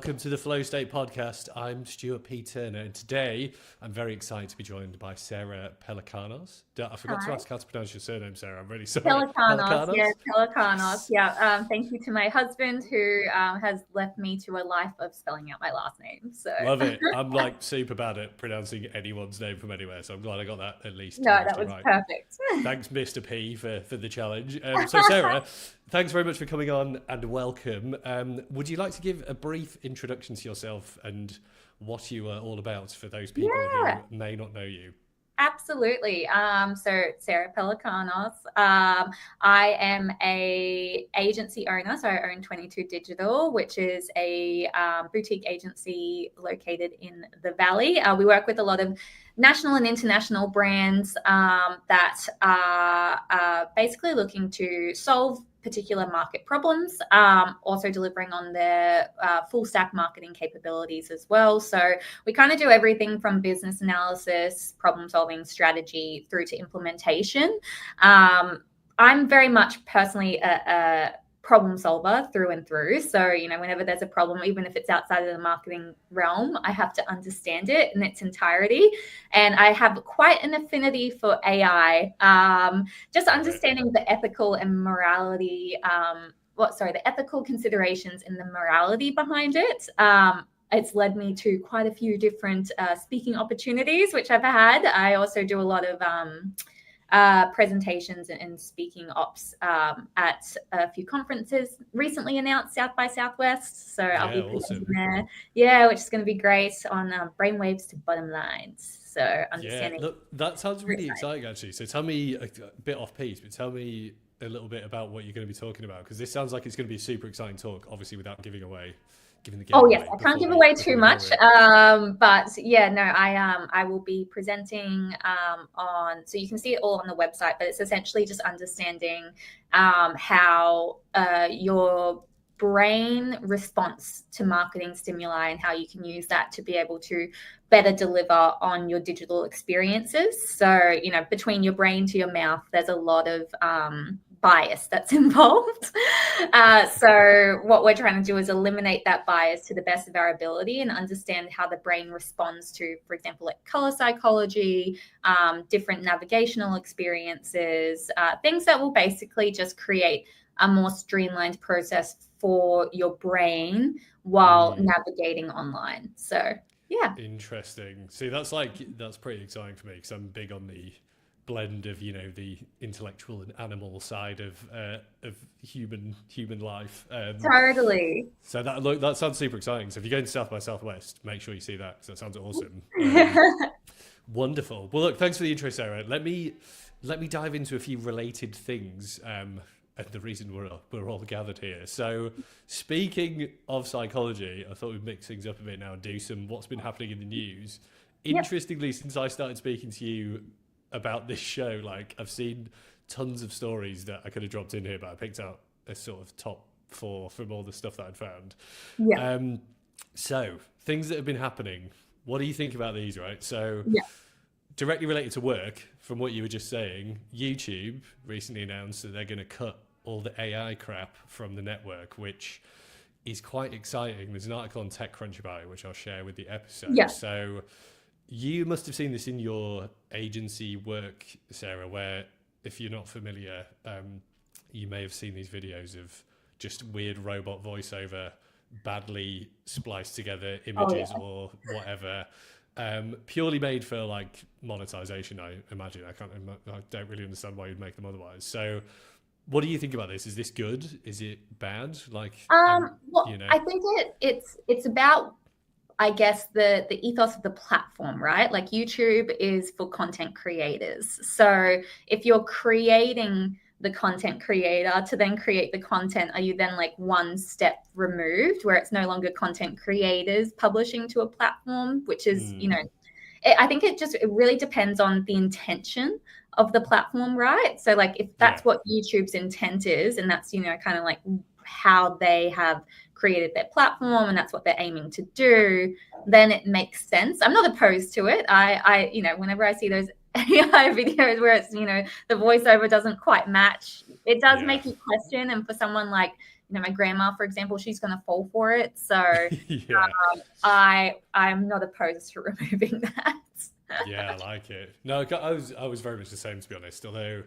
Welcome to the Flow State Podcast. I'm Stuart P. Turner, and today I'm very excited to be joined by Sarah Pelecanos. I forgot to Hi. ask how to pronounce your surname, Sarah. I'm really sorry. Pelecanos, yeah, Pelecanos? Pelecanos, yeah. Thank you to my husband who has left me to a life of spelling out my last name. So Love it. I'm like super bad at pronouncing anyone's name from anywhere, so I'm glad I got that at least no, that mostly was right. perfect. Thanks, Mr. P, for the challenge. So, Sarah, thanks very much for coming on and welcome. Would you like to give a brief introduction to yourself and what you are all about for those people Yeah, who may not know you? absolutely. So Sarah Pelecanos. I am a agency owner, so I own 22 Digital, which is a boutique agency located in the Valley. We work with a lot of national and international brands that are basically looking to solve particular market problems, also delivering on their full stack marketing capabilities as well. So we kind of do everything from business analysis, problem solving, strategy through to implementation. I'm very much personally a problem solver through and through. So, whenever there's a problem, even if it's outside of the marketing realm, I have to understand it in its entirety. And I have quite an affinity for AI, just understanding the ethical and morality, the ethical considerations and the morality behind it. It's led me to quite a few different speaking opportunities, which I've had. I also do a lot of presentations and speaking ops at a few conferences recently announced, South by Southwest. So I'll be presenting there. Yeah, which is going to be great on brainwaves to bottom lines. So understanding. Yeah, look, that sounds really exciting, actually. So tell me a bit off piece, but tell me a little bit about what you're going to be talking about, because this sounds like it's going to be a super exciting talk, obviously without giving the game yes, I can't give away too much. But yeah, no, I will be presenting on, so you can see it all on the website, but it's essentially just understanding how your brain response to marketing stimuli and how you can use that to be able to better deliver on your digital experiences. So, between your brain to your mouth, there's a lot of bias that's involved. So what we're trying to do is eliminate that bias to the best of our ability and understand how the brain responds to, for example, like color psychology, different navigational experiences, things that will basically just create a more streamlined process for your brain while navigating online. So yeah. Interesting. See, that's pretty exciting for me, because I'm big on the blend of the intellectual and animal side of human life. Totally. So that sounds super exciting. So if you're going to South by Southwest, make sure you see that, because that sounds awesome. Wonderful. Well, look, thanks for the intro, Sarah. Let me dive into a few related things. And the reason we're all gathered here. So, speaking of psychology, I thought we'd mix things up a bit now and do some what's been happening in the news. Interestingly, since I started speaking to you about this show, like, I've seen tons of stories that I could have dropped in here, but I picked out a sort of top 4 from all the stuff that I'd found. So, things that have been happening. What do you think about these, right? So, directly related to work, from what you were just saying, YouTube recently announced that they're going to cut all the AI crap from the network, which is quite exciting. There's an article on TechCrunch about it, which I'll share with the episode. So you must have seen this in your agency work, Sarah, where, if you're not familiar, you may have seen these videos of just weird robot voiceover, badly spliced together images or whatever. Purely made for like monetization, I imagine. I don't really understand why you'd make them otherwise. So, what do you think about this? Is this good? Is it bad? Like, I think it's about, I guess, the ethos of the platform, right? Like, YouTube is for content creators. So if you're creating the content creator to then create the content, are you then like one step removed, where it's no longer content creators publishing to a platform, which is, I think it really depends on the intention of the platform, right? So like, if that's what YouTube's intent is, and that's, kind of like how they have created their platform and that's what they're aiming to do, then it makes sense. I'm not opposed to it. I whenever I see those AI videos where it's, the voiceover doesn't quite match, it does make you question. And for someone like, my grandma, for example, she's going to fall for it. So Yeah. I'm not opposed to removing that. Yeah, I like it. No, I was very much the same, to be honest. Although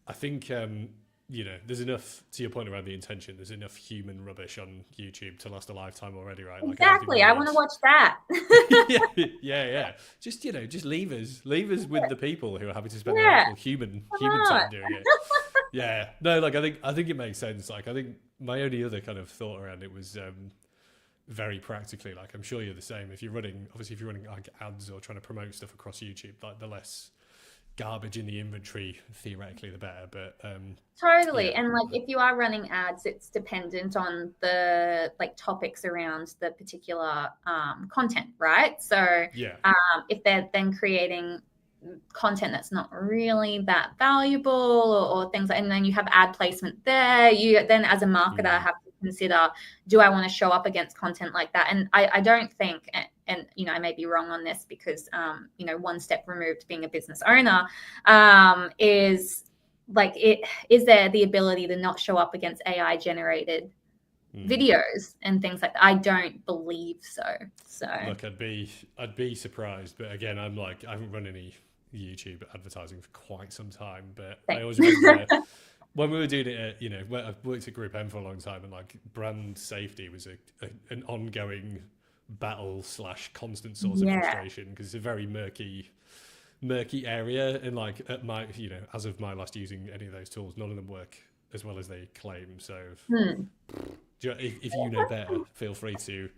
I think there's enough, to your point around the intention. There's enough human rubbish on YouTube to last a lifetime already, right? Like, Exactly. I want to watch that. yeah. Just just leave us with the people who are happy to spend their Yeah. actual human time doing it. Yeah, no, like I think it makes sense. Like I think my only other kind of thought around it was very practically, like I'm sure you're the same. If you're running like ads or trying to promote stuff across YouTube, like the less garbage in the inventory theoretically the better. But totally. And like if you are running ads, it's dependent on the like topics around the particular content, right? So if they're then creating content that's not really that valuable or things like, and then you have ad placement there, you then as a marketer have to consider, do I want to show up against content like that? And I don't think, and I may be wrong on this because one step removed being a business owner, is like, is there the ability to not show up against AI generated videos and things like that? I don't believe so. Look, I'd be surprised, but again, I haven't run any YouTube advertising for quite some time, but I always remember when we were doing it I worked at Group M for a long time, and like brand safety was an ongoing battle / constant source of frustration, because it's a very murky area, and like at my as of my last using any of those tools, none of them work as well as they claim. So if you know better, feel free to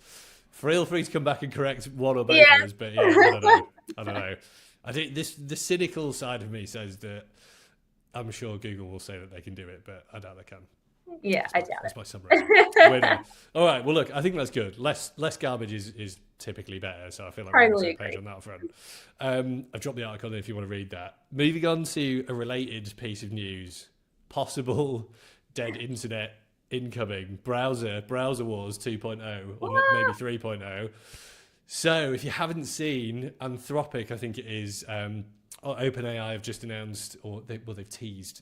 come back and correct one or both of us. But I don't know. I think the cynical side of me says that I'm sure Google will say that they can do it, but I doubt they can. I doubt that's my summary. All right. Well, look, I think that's good. Less garbage is typically better. So I feel like we're on the same page on that front. I've dropped the article if you want to read that. Moving on to a related piece of news: possible dead internet incoming. Browser wars 2.0 or maybe 3.0. So if you haven't seen, Anthropic, I think it is, OpenAI have just announced, or they've teased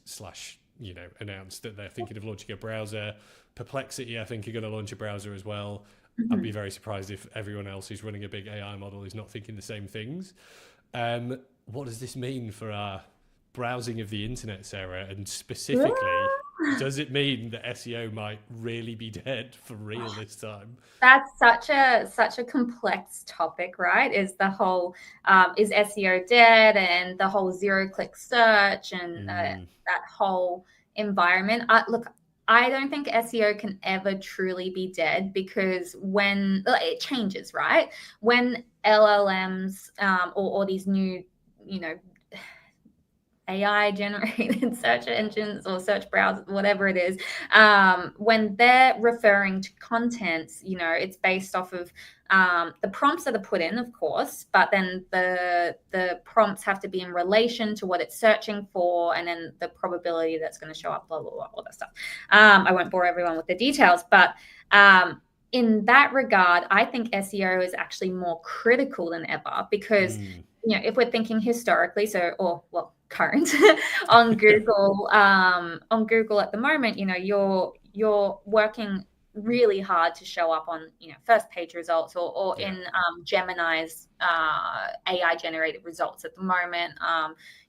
/ announced that they're thinking of launching a browser. Perplexity, I think, are going to launch a browser as well. I'd be very surprised if everyone else who's running a big AI model is not thinking the same things. What does this mean for our browsing of the internet, Sarah? And specifically, does it mean that SEO might really be dead for real this time? That's such a complex topic, right? Is the whole is SEO dead, and the whole zero-click search and that whole environment. Look, I don't think SEO can ever truly be dead, because when it changes, right? When LLMs or these new, AI generated search engines or search browsers, whatever it is, when they're referring to content, it's based off of the prompts that are put in, of course, but then the prompts have to be in relation to what it's searching for, and then the probability that's going to show up, blah, blah, blah, all that stuff. I won't bore everyone with the details, but in that regard, I think SEO is actually more critical than ever, because if we're thinking historically, current on Google, at the moment, you're working really hard to show up on first page results or in Gemini's AI generated results at the moment.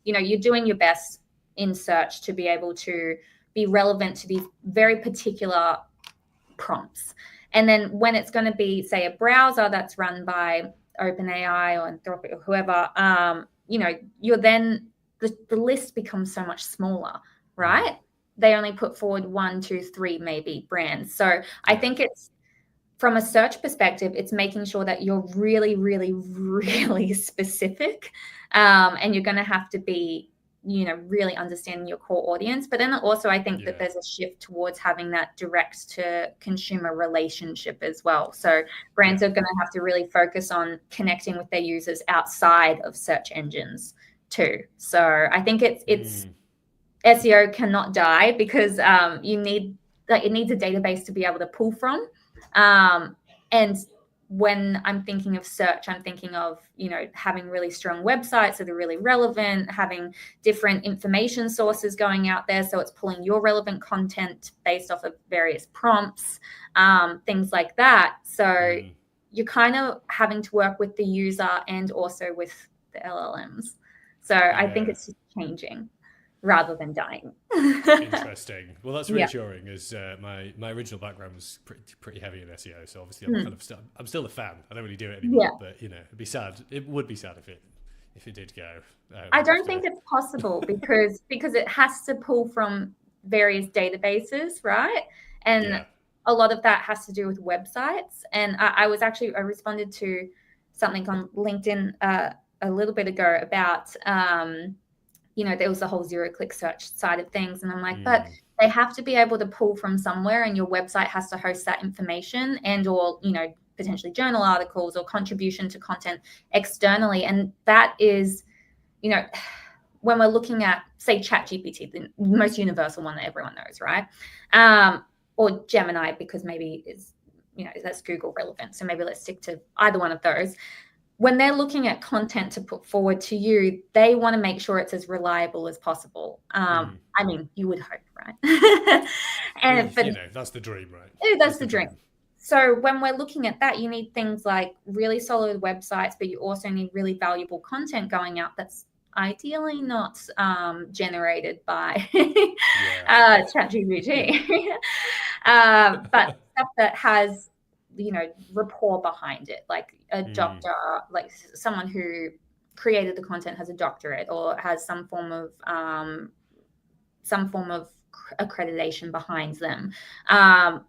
You're doing your best in search to be able to be relevant to these very particular prompts. And then when it's going to be, say, a browser that's run by OpenAI or Anthropic or whoever, you're then the list becomes so much smaller, right? They only put forward 1, 2, 3 maybe brands. So I think it's, from a search perspective, it's making sure that you're really, really, really specific, and you're going to have to be really understanding your core audience. But then also I think that there's a shift towards having that direct to consumer relationship as well. So brands are going to have to really focus on connecting with their users outside of search engines too. So I think it's SEO cannot die, because it needs a database to be able to pull from, and when I'm thinking of search, I'm thinking of, having really strong websites that are really relevant, having different information sources going out there. So it's pulling your relevant content based off of various prompts, things like that. So you're kind of having to work with the user and also with the LLMs. So I think it's just changing rather than dying. Interesting. Well, that's reassuring, as my original background was pretty heavy in SEO, so obviously I'm still a fan. I don't really do it anymore, but it'd be sad. It would be sad if it did go. I don't think it's possible because it has to pull from various databases, right? And a lot of that has to do with websites. And I responded to something on LinkedIn a little bit ago about there was the whole zero-click search side of things. And I'm like, but they have to be able to pull from somewhere, and your website has to host that information or, potentially journal articles or contribution to content externally. And that is, when we're looking at, say, ChatGPT, the most universal one that everyone knows, right? Or Gemini, because maybe that's Google relevant. So maybe let's stick to either one of those. When they're looking at content to put forward to you, they want to make sure it's as reliable as possible. I mean, you would hope, right? That's the dream, right? That's the dream. So when we're looking at that, you need things like really solid websites, but you also need really valuable content going out that's ideally not generated by ChatGPT, but stuff that has rapport behind it, like a doctor, like someone who created the content has a doctorate or has some form of accreditation behind them.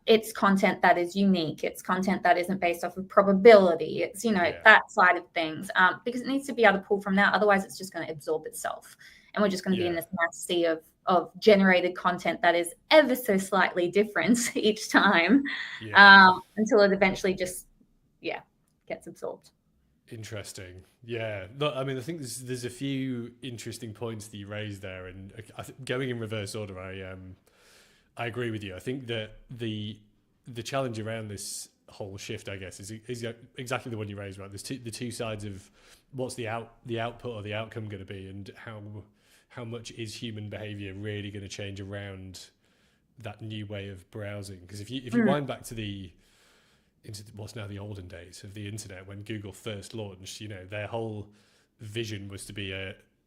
It's content that is unique. It's content that isn't based off of probability. It's that side of things, because it needs to be able to pull from that. Otherwise, it's just going to absorb itself, and we're just going to be in this mass sea of generated content that is ever so slightly different each time, until it eventually just gets absorbed. Interesting. Yeah. Look, I mean, I think there's a few interesting points that you raised there, and going in reverse order, I agree with you. I think that the challenge around this whole shift, I guess, is exactly the one you raised, right? There's the two sides of what's the output or the outcome going to be, and how much is human behavior really going to change around that new way of browsing? Because if you wind back to into what's now the olden days of the internet, when Google first launched, their whole vision was to be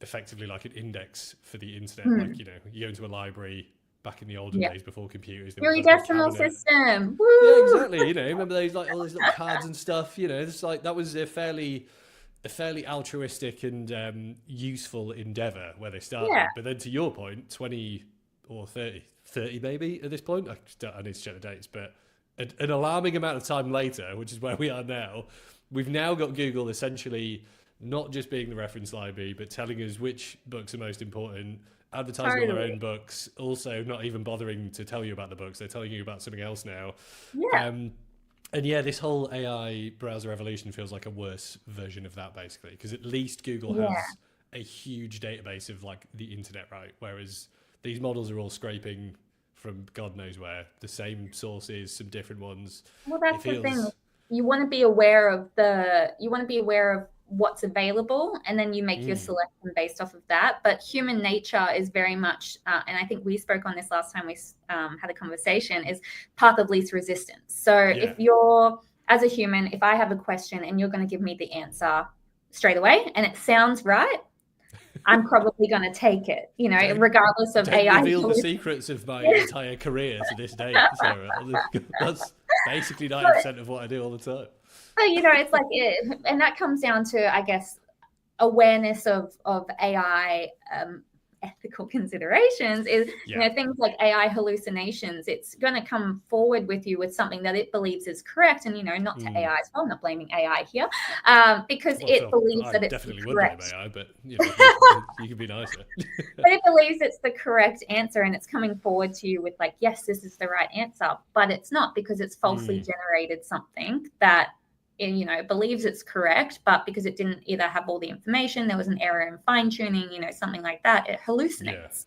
effectively like an index for the internet. Like, you go into a library back in the olden days before computers. Your decimal system. Woo! Yeah, exactly. Remember those all those little cards and stuff. It's like that was a fairly altruistic and useful endeavor where they started. Yeah. But then to your point, 20 or 30 maybe at this point. I need to check the dates, but an alarming amount of time later, which is where we are now, we've now got Google essentially not just being the reference library, but telling us which books are most important, advertising on their own books, also not even bothering to tell you about the books. They're telling you about something else now. Yeah. And this whole AI browser revolution feels like a worse version of that, basically, because at least Google has a huge database of like the internet, right? Whereas these models are all scraping from God knows where, the same sources, some different ones. Well, that's the thing. You want to be aware of what's available, and then you make your selection based off of that. But human nature is very much, and I think we spoke on this last time we had a conversation, is path of least resistance. So if you're, as a human, if I have a question and you're going to give me the answer straight away and it sounds right, I'm probably going to take it, regardless of AI. Reveal the secrets of my entire career to this day, Sarah. That's basically 90% of what I do all the time. But, it's like, and that comes down to, I guess, awareness of AI ethical considerations is, things like AI hallucinations. It's going to come forward with you with something that it believes is correct. And, not to AI as well, I'm not blaming AI here, because it believes that it's definitely correct. Would blame AI, but you can be nicer. But it believes it's the correct answer, and it's coming forward to you with like, yes, this is the right answer, but it's not, because it's falsely generated something that believes it's correct, but because it didn't either have all the information, there was an error in fine-tuning, something like that, it hallucinates.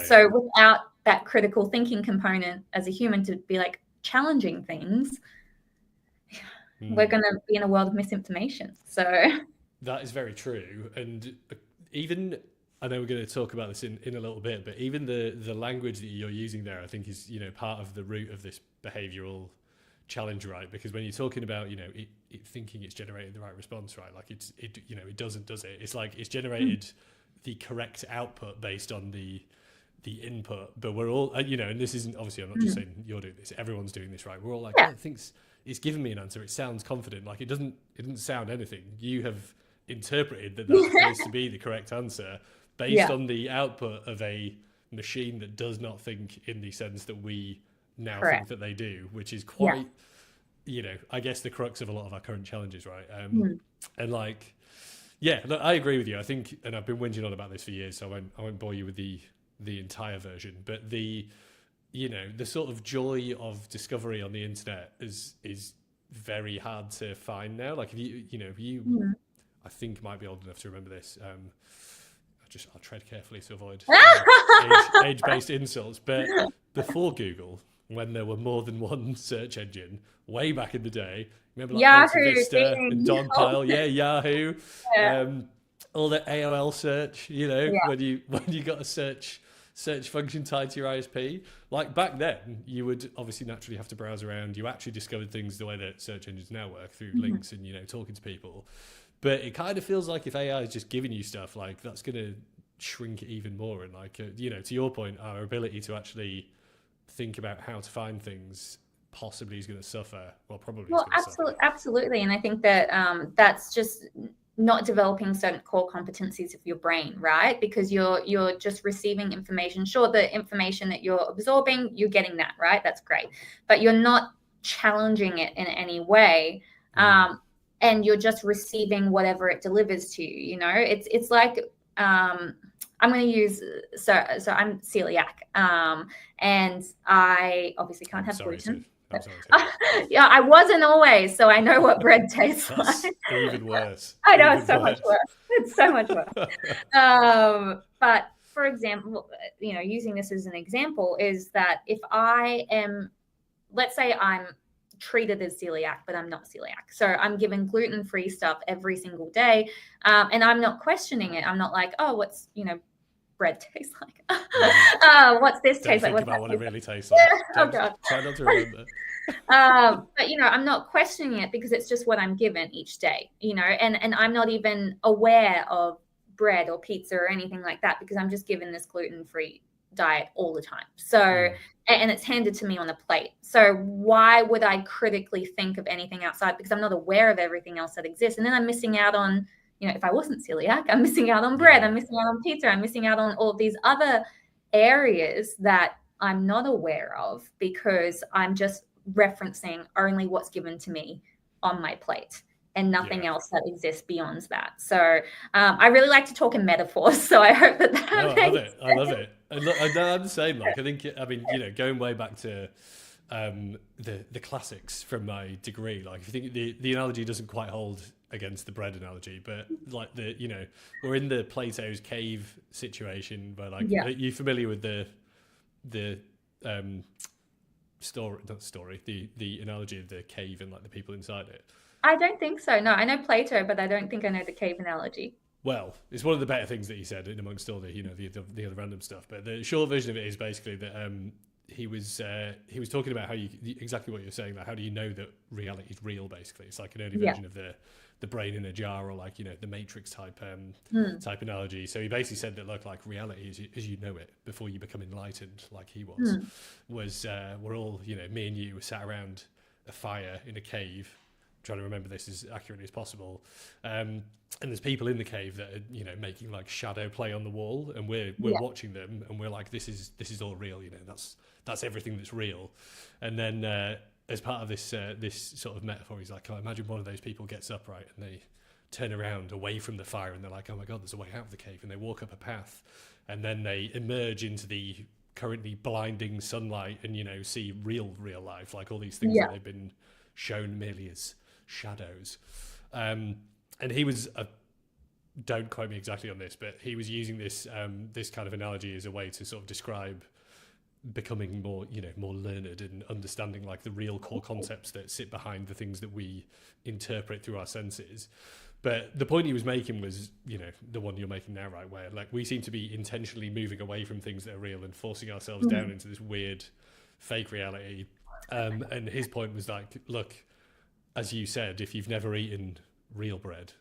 So without that critical thinking component as a human to be like challenging things, we're going to be in a world of misinformation. So That is very true. And even, I know we're going to talk about this in a little bit, but even the language that you're using there, I think is, part of the root of this behavioral challenge, right? Because when you're talking about, it thinking it's generated the right response, right? Like it doesn't, does it? It's like it's generated the correct output based on the input, but we're all, and this isn't, obviously I'm not just saying you're doing this, everyone's doing this, right? We're all like, yeah, oh, it thinks it's given me an answer. It sounds confident. Like it doesn't sound anything. You have interpreted that that's supposed to be the correct answer based on the output of a machine that does not think in the sense that we now correct. think that they do, which is quite, I guess the crux of a lot of our current challenges, right? And like, yeah, look, I agree with you. I think, and I've been whinging on about this for years, so I won't bore you with the entire version, but the sort of joy of discovery on the internet is very hard to find now. Like if you I think might be old enough to remember this. I'll tread carefully to avoid age-based insults. But before Google, when there were more than one search engine, way back in the day, remember like Yahoo, Vista and Dogpile, Yahoo, all the AOL search. When you got a search function tied to your ISP, like back then, you would obviously naturally have to browse around. You actually discovered things the way that search engines now work through links and talking to people. But it kind of feels like if AI is just giving you stuff, like that's going to shrink it even more. And like, to your point, our ability to actually think about how to find things possibly is going to suffer. Well, probably. Well, absolutely. And I think that that's just not developing certain core competencies of your brain, right? Because you're just receiving information. Sure, the information that you're absorbing, you're getting that, right? That's great. But you're not challenging it in any way. And you're just receiving whatever it delivers to you. It's like I'm going to use so I'm celiac, and I obviously can't have gluten. I'm sorry. Yeah, I wasn't always, so I know what bread tastes like. Even worse. I know, it's so much worse. It's so much worse. But for example, using this as an example is that if I am, let's say I'm treated as celiac, but I'm not celiac. So I'm given gluten-free stuff every single day. And I'm not questioning it. I'm not like, oh, what's, bread tastes like? What's this taste like? Think about what it really tastes like. Oh, God. Try not to remember. But I'm not questioning it because it's just what I'm given each day, and I'm not even aware of bread or pizza or anything like that because I'm just given this gluten-free diet all the time. So, and it's handed to me on a plate. So why would I critically think of anything outside? Because I'm not aware of everything else that exists. And then I'm missing out on, if I wasn't celiac, I'm missing out on bread. I'm missing out on pizza. I'm missing out on all of these other areas that I'm not aware of because I'm just referencing only what's given to me on my plate and nothing else that exists beyond that. So I really like to talk in metaphors. So I hope that I love it. I'm the same. Like, going way back to the classics from my degree, like if you think the analogy doesn't quite hold against the bread analogy, but like we're in the Plato's cave situation where like, are you familiar with the the analogy of the cave and like the people inside it? I don't think so. No, I know Plato, but I don't think I know the cave analogy. Well, it's one of the better things that he said in amongst all the the other random stuff. But the short version of it is basically that he was talking about how exactly what you're saying. Like, how do you know that reality is real? Basically, it's like an early version of the brain in a jar, or like the Matrix type analogy. So he basically said that look, like reality as you know it before you become enlightened, like he was we're all me and you were sat around a fire in a cave, trying to remember this as accurately as possible. And there's people in the cave that are, making like shadow play on the wall, and we're watching them, and we're like, this is all real, that's everything that's real. And then as part of this sort of metaphor, he's like, imagine one of those people gets up, right, and they turn around away from the fire, and they're like, oh my God, there's a way out of the cave, and they walk up a path, and then they emerge into the currently blinding sunlight, and see real life, like all these things that they've been shown merely as shadows. And he was don't quote me exactly on this, but he was using this this kind of analogy as a way to sort of describe becoming more, more learned and understanding like the real core concepts that sit behind the things that we interpret through our senses. But the point he was making was, the one you're making now, right, where like we seem to be intentionally moving away from things that are real and forcing ourselves down into this weird fake reality. And his point was like, look, as you said, if you've never eaten real bread,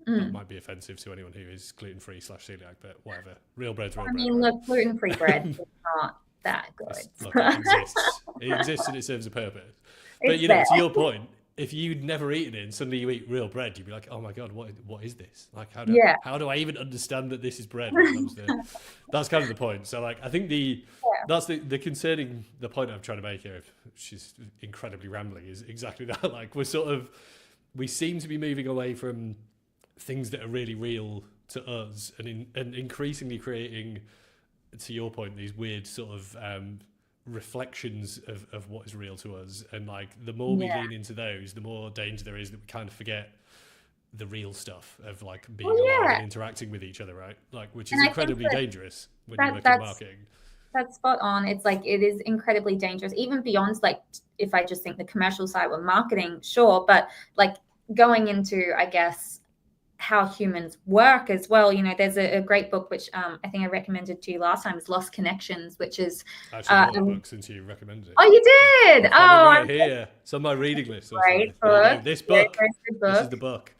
that might be offensive to anyone who is gluten-free / celiac, but whatever. Real bread's real bread. I mean, look, gluten-free bread is not that good. Look, it exists. It exists and it serves a purpose. But to your point, if you'd never eaten it and suddenly you eat real bread, you'd be like, oh my God, what is this? Like, how do I even understand that this is bread? That's kind of the point. So like, I think that's the concerning, the point I'm trying to make here, which is incredibly rambling, is exactly that. Like we seem to be moving away from things that are really real to us and increasingly creating, to your point, these weird sort of reflections of what is real to us. And like the more we lean into those, the more danger there is that we kind of forget the real stuff of like being alive and interacting with each other, right? Like, which is incredibly dangerous when you work in marketing. That's spot on. It's like, it is incredibly dangerous, even beyond like, if I just think the commercial side with marketing, sure. But like going into, I guess, how humans work as well. There's a great book, which I think I recommended to you last time, is Lost Connections, which is... I actually bought a book since you recommended it. Oh, you did? Right here. It's on my reading list. Great book. This book. This is the book.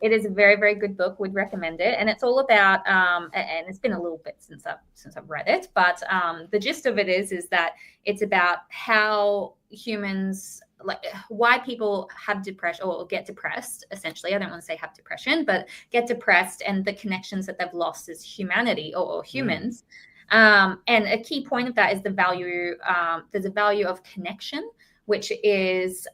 It is a very, very good book. Would recommend it. And it's all about, and it's been a little bit since I've read it, but the gist of it is that it's about how humans, like why people have depression or get depressed, essentially. I don't want to say have depression, but get depressed, and the connections that they've lost as humanity or humans. And a key point of that is the value, there's a value of connection, which is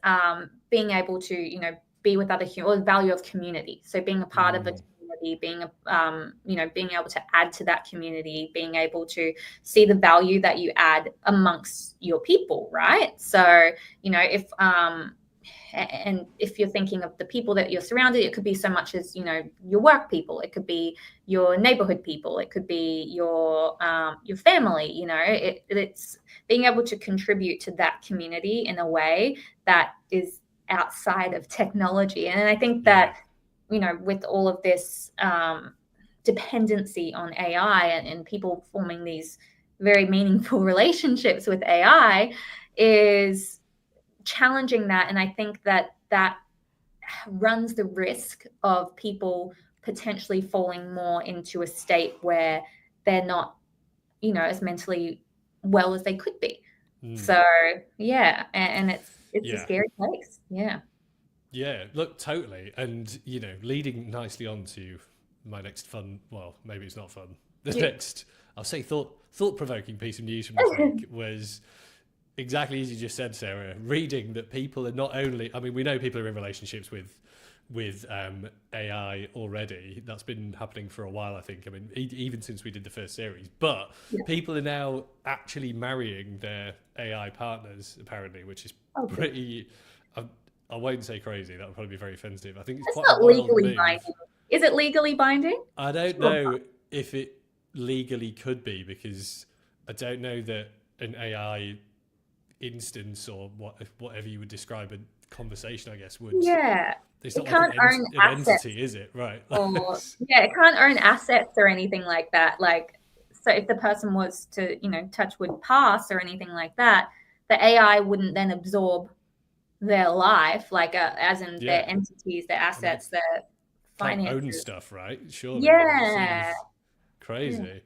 being able to, be with other humans, or the value of community. So being a part of a community, being able to add to that community, being able to see the value that you add amongst your people, right? So, if you're thinking of the people that you're surrounded, it could be so much as, your work people, it could be your neighborhood people, it could be your family, it's being able to contribute to that community in a way that is outside of technology. And I think that, with all of this dependency on AI and people forming these very meaningful relationships with AI is challenging that. And I think that runs the risk of people potentially falling more into a state where they're not, as mentally well as they could be. So and it's a scary place. Yeah, look, totally. And, leading nicely on to my next fun, well, maybe it's not fun. The next, I'll say thought-provoking piece of news from this week was exactly as you just said, Sarah, reading that people are not only, I mean, we know people are in relationships with AI already. That's been happening for a while, I think. I mean, even since we did the first series. But people are now actually marrying their AI partners, apparently, which is pretty... I won't say crazy. That would probably be very offensive. I think it's quite not legally binding. Is it legally binding? I don't know if it legally could be, because I don't know that an AI instance or whatever you would describe a conversation, I guess, would. Yeah. It's not like an entity, is it? Right. It can't own assets or anything like that. Like, so if the person was to, touch wood, pass or anything like that, the AI wouldn't then absorb their life, like as in their entities, their assets, their finances. Own stuff, right? Sure. Yeah. Crazy.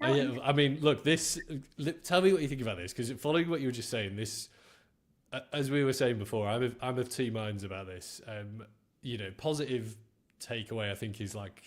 I mean, look, tell me what you think about this, because following what you were just saying, this, as we were saying before, I'm of two minds about this. Positive takeaway, I think, is like,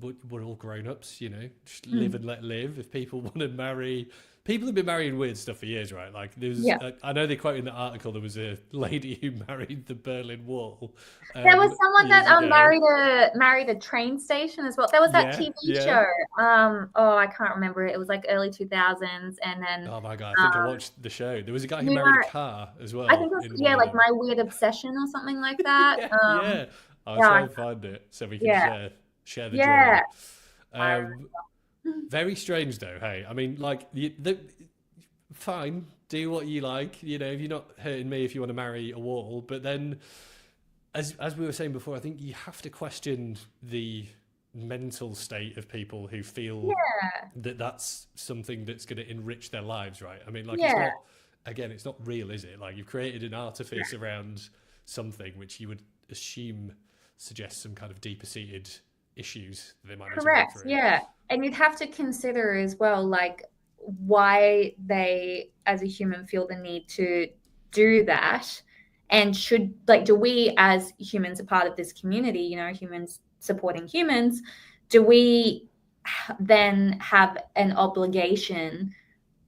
we're all grown-ups, just live and let live. If people want to marry... People have been marrying weird stuff for years, right? Like, there's, I know they quote in the article there was a lady who married the Berlin Wall. There was someone that married a train station as well. There was that TV show. I can't remember it. It was like early 2000s, and then. Oh my God! I think I watched the show. There was a guy who married a car as well. I think it was like My Weird Obsession or something like that. I'll try and find it so we can share the joy. Very strange though. Hey, I mean, like fine, do what you like. You know, if you're not hurting me, if you want to marry a wall, but then, as we were saying before, I think you have to question the mental state of people who feel Yeah. that that's something that's going to enrich their lives, right? I mean, like, it's Yeah. not, again, it's not real, is it? Like, you've created an artifice around something which you would assume suggests some kind of deeper seated issues that they might need to work Correct. through. Yeah. And you'd have to consider as well, like, why they, as a human, feel the need to do that. And should, like, do we as humans, a part of this community, you know, humans supporting humans, do we then have an obligation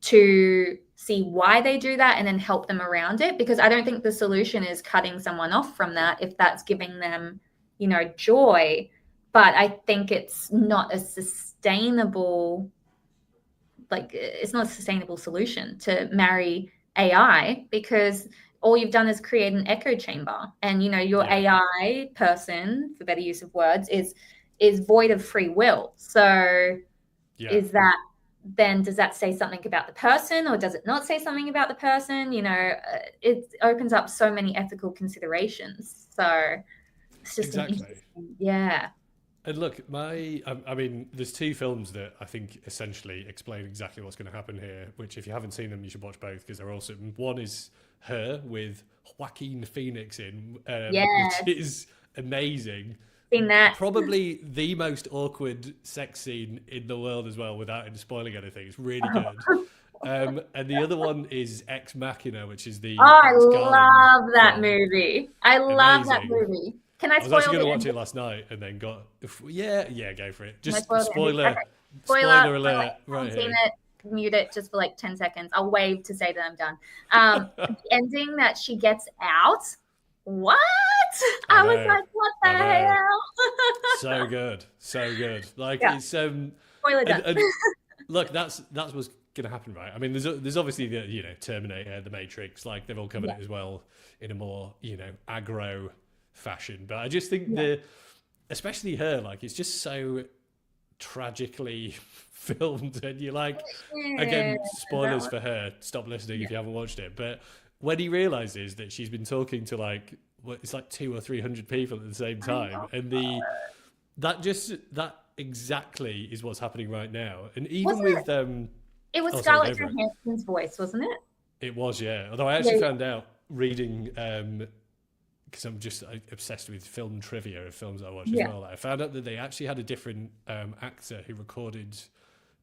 to see why they do that and then help them around it? Because I don't think the solution is cutting someone off from that if that's giving them, you know, joy. But I think it's not a sustainable, like, it's not a sustainable solution to marry AI, because all you've done is create an echo chamber. And, you know, your Yeah, AI person, for better use of words, is void of free will. So yeah, is that, then does that say something about the person, or does it not say something about the person? You know, it opens up so many ethical considerations. So it's just an exactly. interesting, yeah. And look, I mean, there's two films that I think essentially explain exactly what's going to happen here, which if you haven't seen them, you should watch both because they're awesome. One is Her with Joaquin Phoenix in, which Yes, is amazing. seen that. Probably the most awkward sex scene in the world as well, without it spoiling anything. It's really good. And the other one is Ex Machina, which is Oh, the I Alex Garland love that film. movie. I love that Amazing. movie. Can I I was spoil actually going the to watch ending? it last night and then got, yeah, go for it. Can I Just spoil the ending? spoiler, Okay. spoiler Spoiler, alert if you right haven't seen here. it, mute it just for like 10 seconds. I'll wave to say that I'm done. The ending that she gets out, what? I I was know, like, what the I know. hell? So good, so good. Like Yeah, it's spoiler done. and look, that's what's gonna happen, right? I mean, there's obviously the Terminator, the Matrix, like they've all covered Yeah, it as well in a more aggro fashion. But I just think yeah, especially Her, like it's just so tragically filmed, and you're like, yeah. again, That spoilers one. for Her. Stop listening Yeah. if you haven't watched it. But when he realizes that she's been talking to like it's like 200 or 300 people at the same I time, know. and that exactly is what's happening right now. And Was even it? with It was oh, sorry, go Scarlett for it. Johansson's voice, wasn't it? It was, yeah. Although I Yeah, actually yeah. found out reading because I'm just obsessed with film trivia of films I watch as Yeah. well. I found out that they actually had a different actor who recorded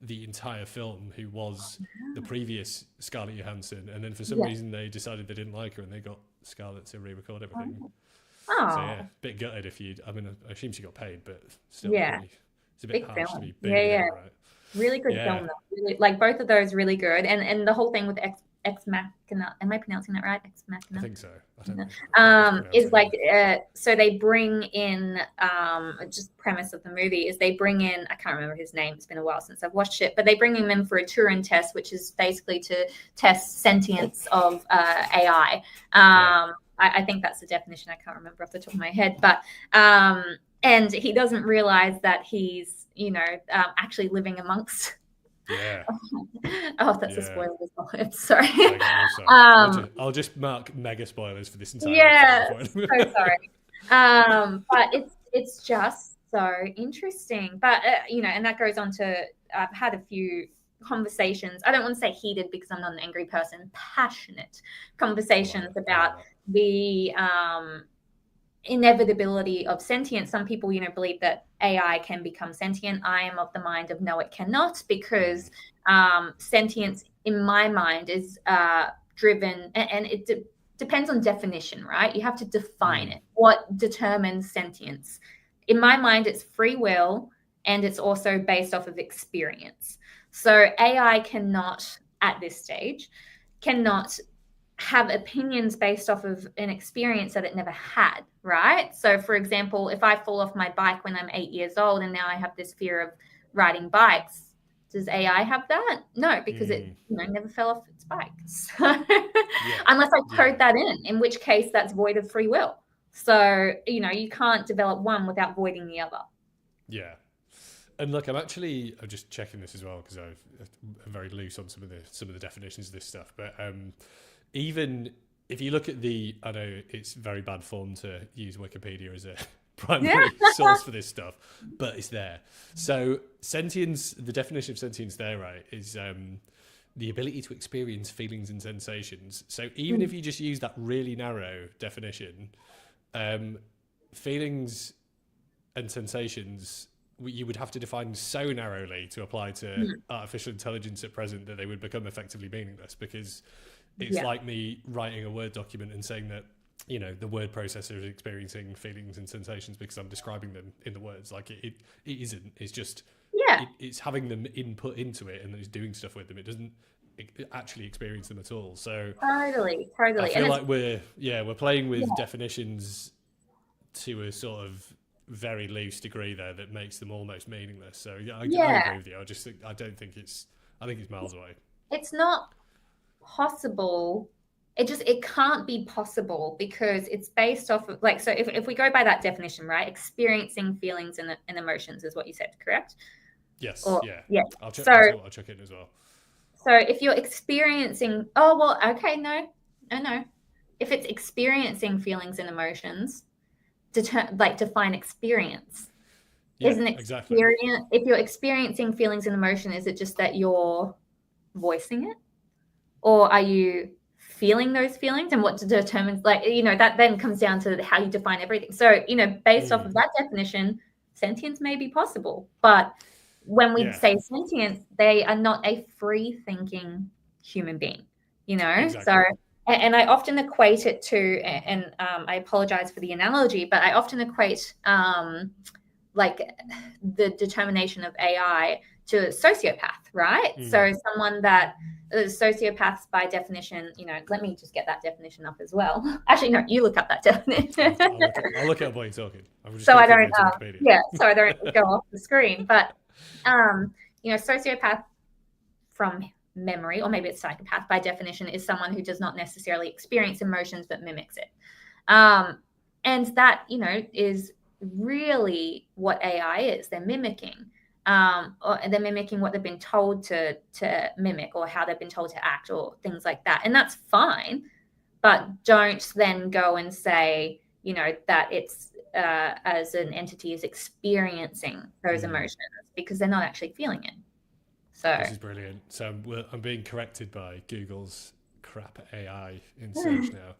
the entire film, who was the previous Scarlett Johansson, and then for some Yeah. reason they decided they didn't like her and they got Scarlett to re-record everything. Oh, So yeah, oh, bit gutted if you. I mean, I assume she got paid, but still, yeah. pretty. It's a bit Big harsh to film. be Yeah, booting yeah. her, right? Really good Yeah, film though. Really, like both of those really good. And the whole thing with Ex Machina, am I pronouncing that right? Ex I Machina. think so. I don't know. I can't mispronounce Is like anything. so they bring in just premise of the movie is they bring in, I can't remember his name, it's been a while since I've watched it, but they bring him in for a Turing test, which is basically to test sentience of AI. Yeah. I think that's the definition. I can't remember off the top of my head, but and he doesn't realize that he's actually living amongst. Yeah. Oh, that's a Yeah. spoiler as well. I'm sorry. Mega also. um, I'll just mark mega spoilers for this entire yeah, episode before so sorry. But it's just so interesting. But and that goes on to, I've had a few conversations. I don't want to say heated because I'm not an angry person. Passionate I love conversations it. I love about that. the inevitability of sentience. Some people, believe that AI can become sentient. I am of the mind of no, it cannot, because sentience, in my mind, is driven, and it depends on definition, right? You have to define Mm. it. What determines sentience? In my mind, it's free will, and it's also based off of experience. So AI cannot, at this stage, cannot have opinions based off of an experience that it never had, right? So, for example, if I fall off my bike when I'm 8 years old and now I have this fear of riding bikes, does AI have that? No, because it Mm. never fell off its bike. So, Yeah. unless I Yeah. code that in which case that's void of free will. So, you can't develop one without voiding the other. Yeah. And look, I'm just checking this as well because I'm very loose on some of the definitions of this stuff. But even if you look at I know it's very bad form to use Wikipedia as a primary source for this stuff, but it's there. So sentience, the definition of sentience there, right, is the ability to experience feelings and sensations. So even if you just use that really narrow definition, feelings and sensations you would have to define so narrowly to apply to artificial intelligence at present that they would become effectively meaningless, because it's like me writing a Word document and saying that, you know, the word processor is experiencing feelings and sensations because I'm describing them in the words. Like it isn't. It's just it's having them input into it and then it's doing stuff with them. It doesn't actually experience them at all. So totally. I feel like we're playing with definitions to a sort of very loose degree there that makes them almost meaningless. So I agree with you. I think it's miles away. It's not possible. It can't be possible because it's based off of, like, so if we go by that definition, right, experiencing feelings and emotions is what you said, correct? Yes. I'll check it as well. So if you're experiencing, no. If it's experiencing feelings and emotions, define experience. Isn't experience, exactly. If you're experiencing feelings and emotion, is it just that you're voicing it? Or are you feeling those feelings? And what determines, that then comes down to how you define everything. So, based off of that definition, sentience may be possible. But when we say sentience, they are not a free-thinking human being, Exactly. So, and I often equate it to, and I apologize for the analogy, but I often equate the determination of AI to a sociopath, right? So someone that sociopaths by definition, let me just get that definition up as well. Actually, no, you look up that definition. I'll look up while you're talking. So I don't go off the screen. But sociopath from memory, or maybe it's psychopath by definition, is someone who does not necessarily experience emotions but mimics it. And that, is really what AI is. They're mimicking. Or they're mimicking what they've been told to mimic, or how they've been told to act, or things like that. And that's fine, but don't then go and say, that it's as an entity is experiencing those emotions, because they're not actually feeling it. So this is brilliant. So I'm being corrected by Google's crap AI in search now.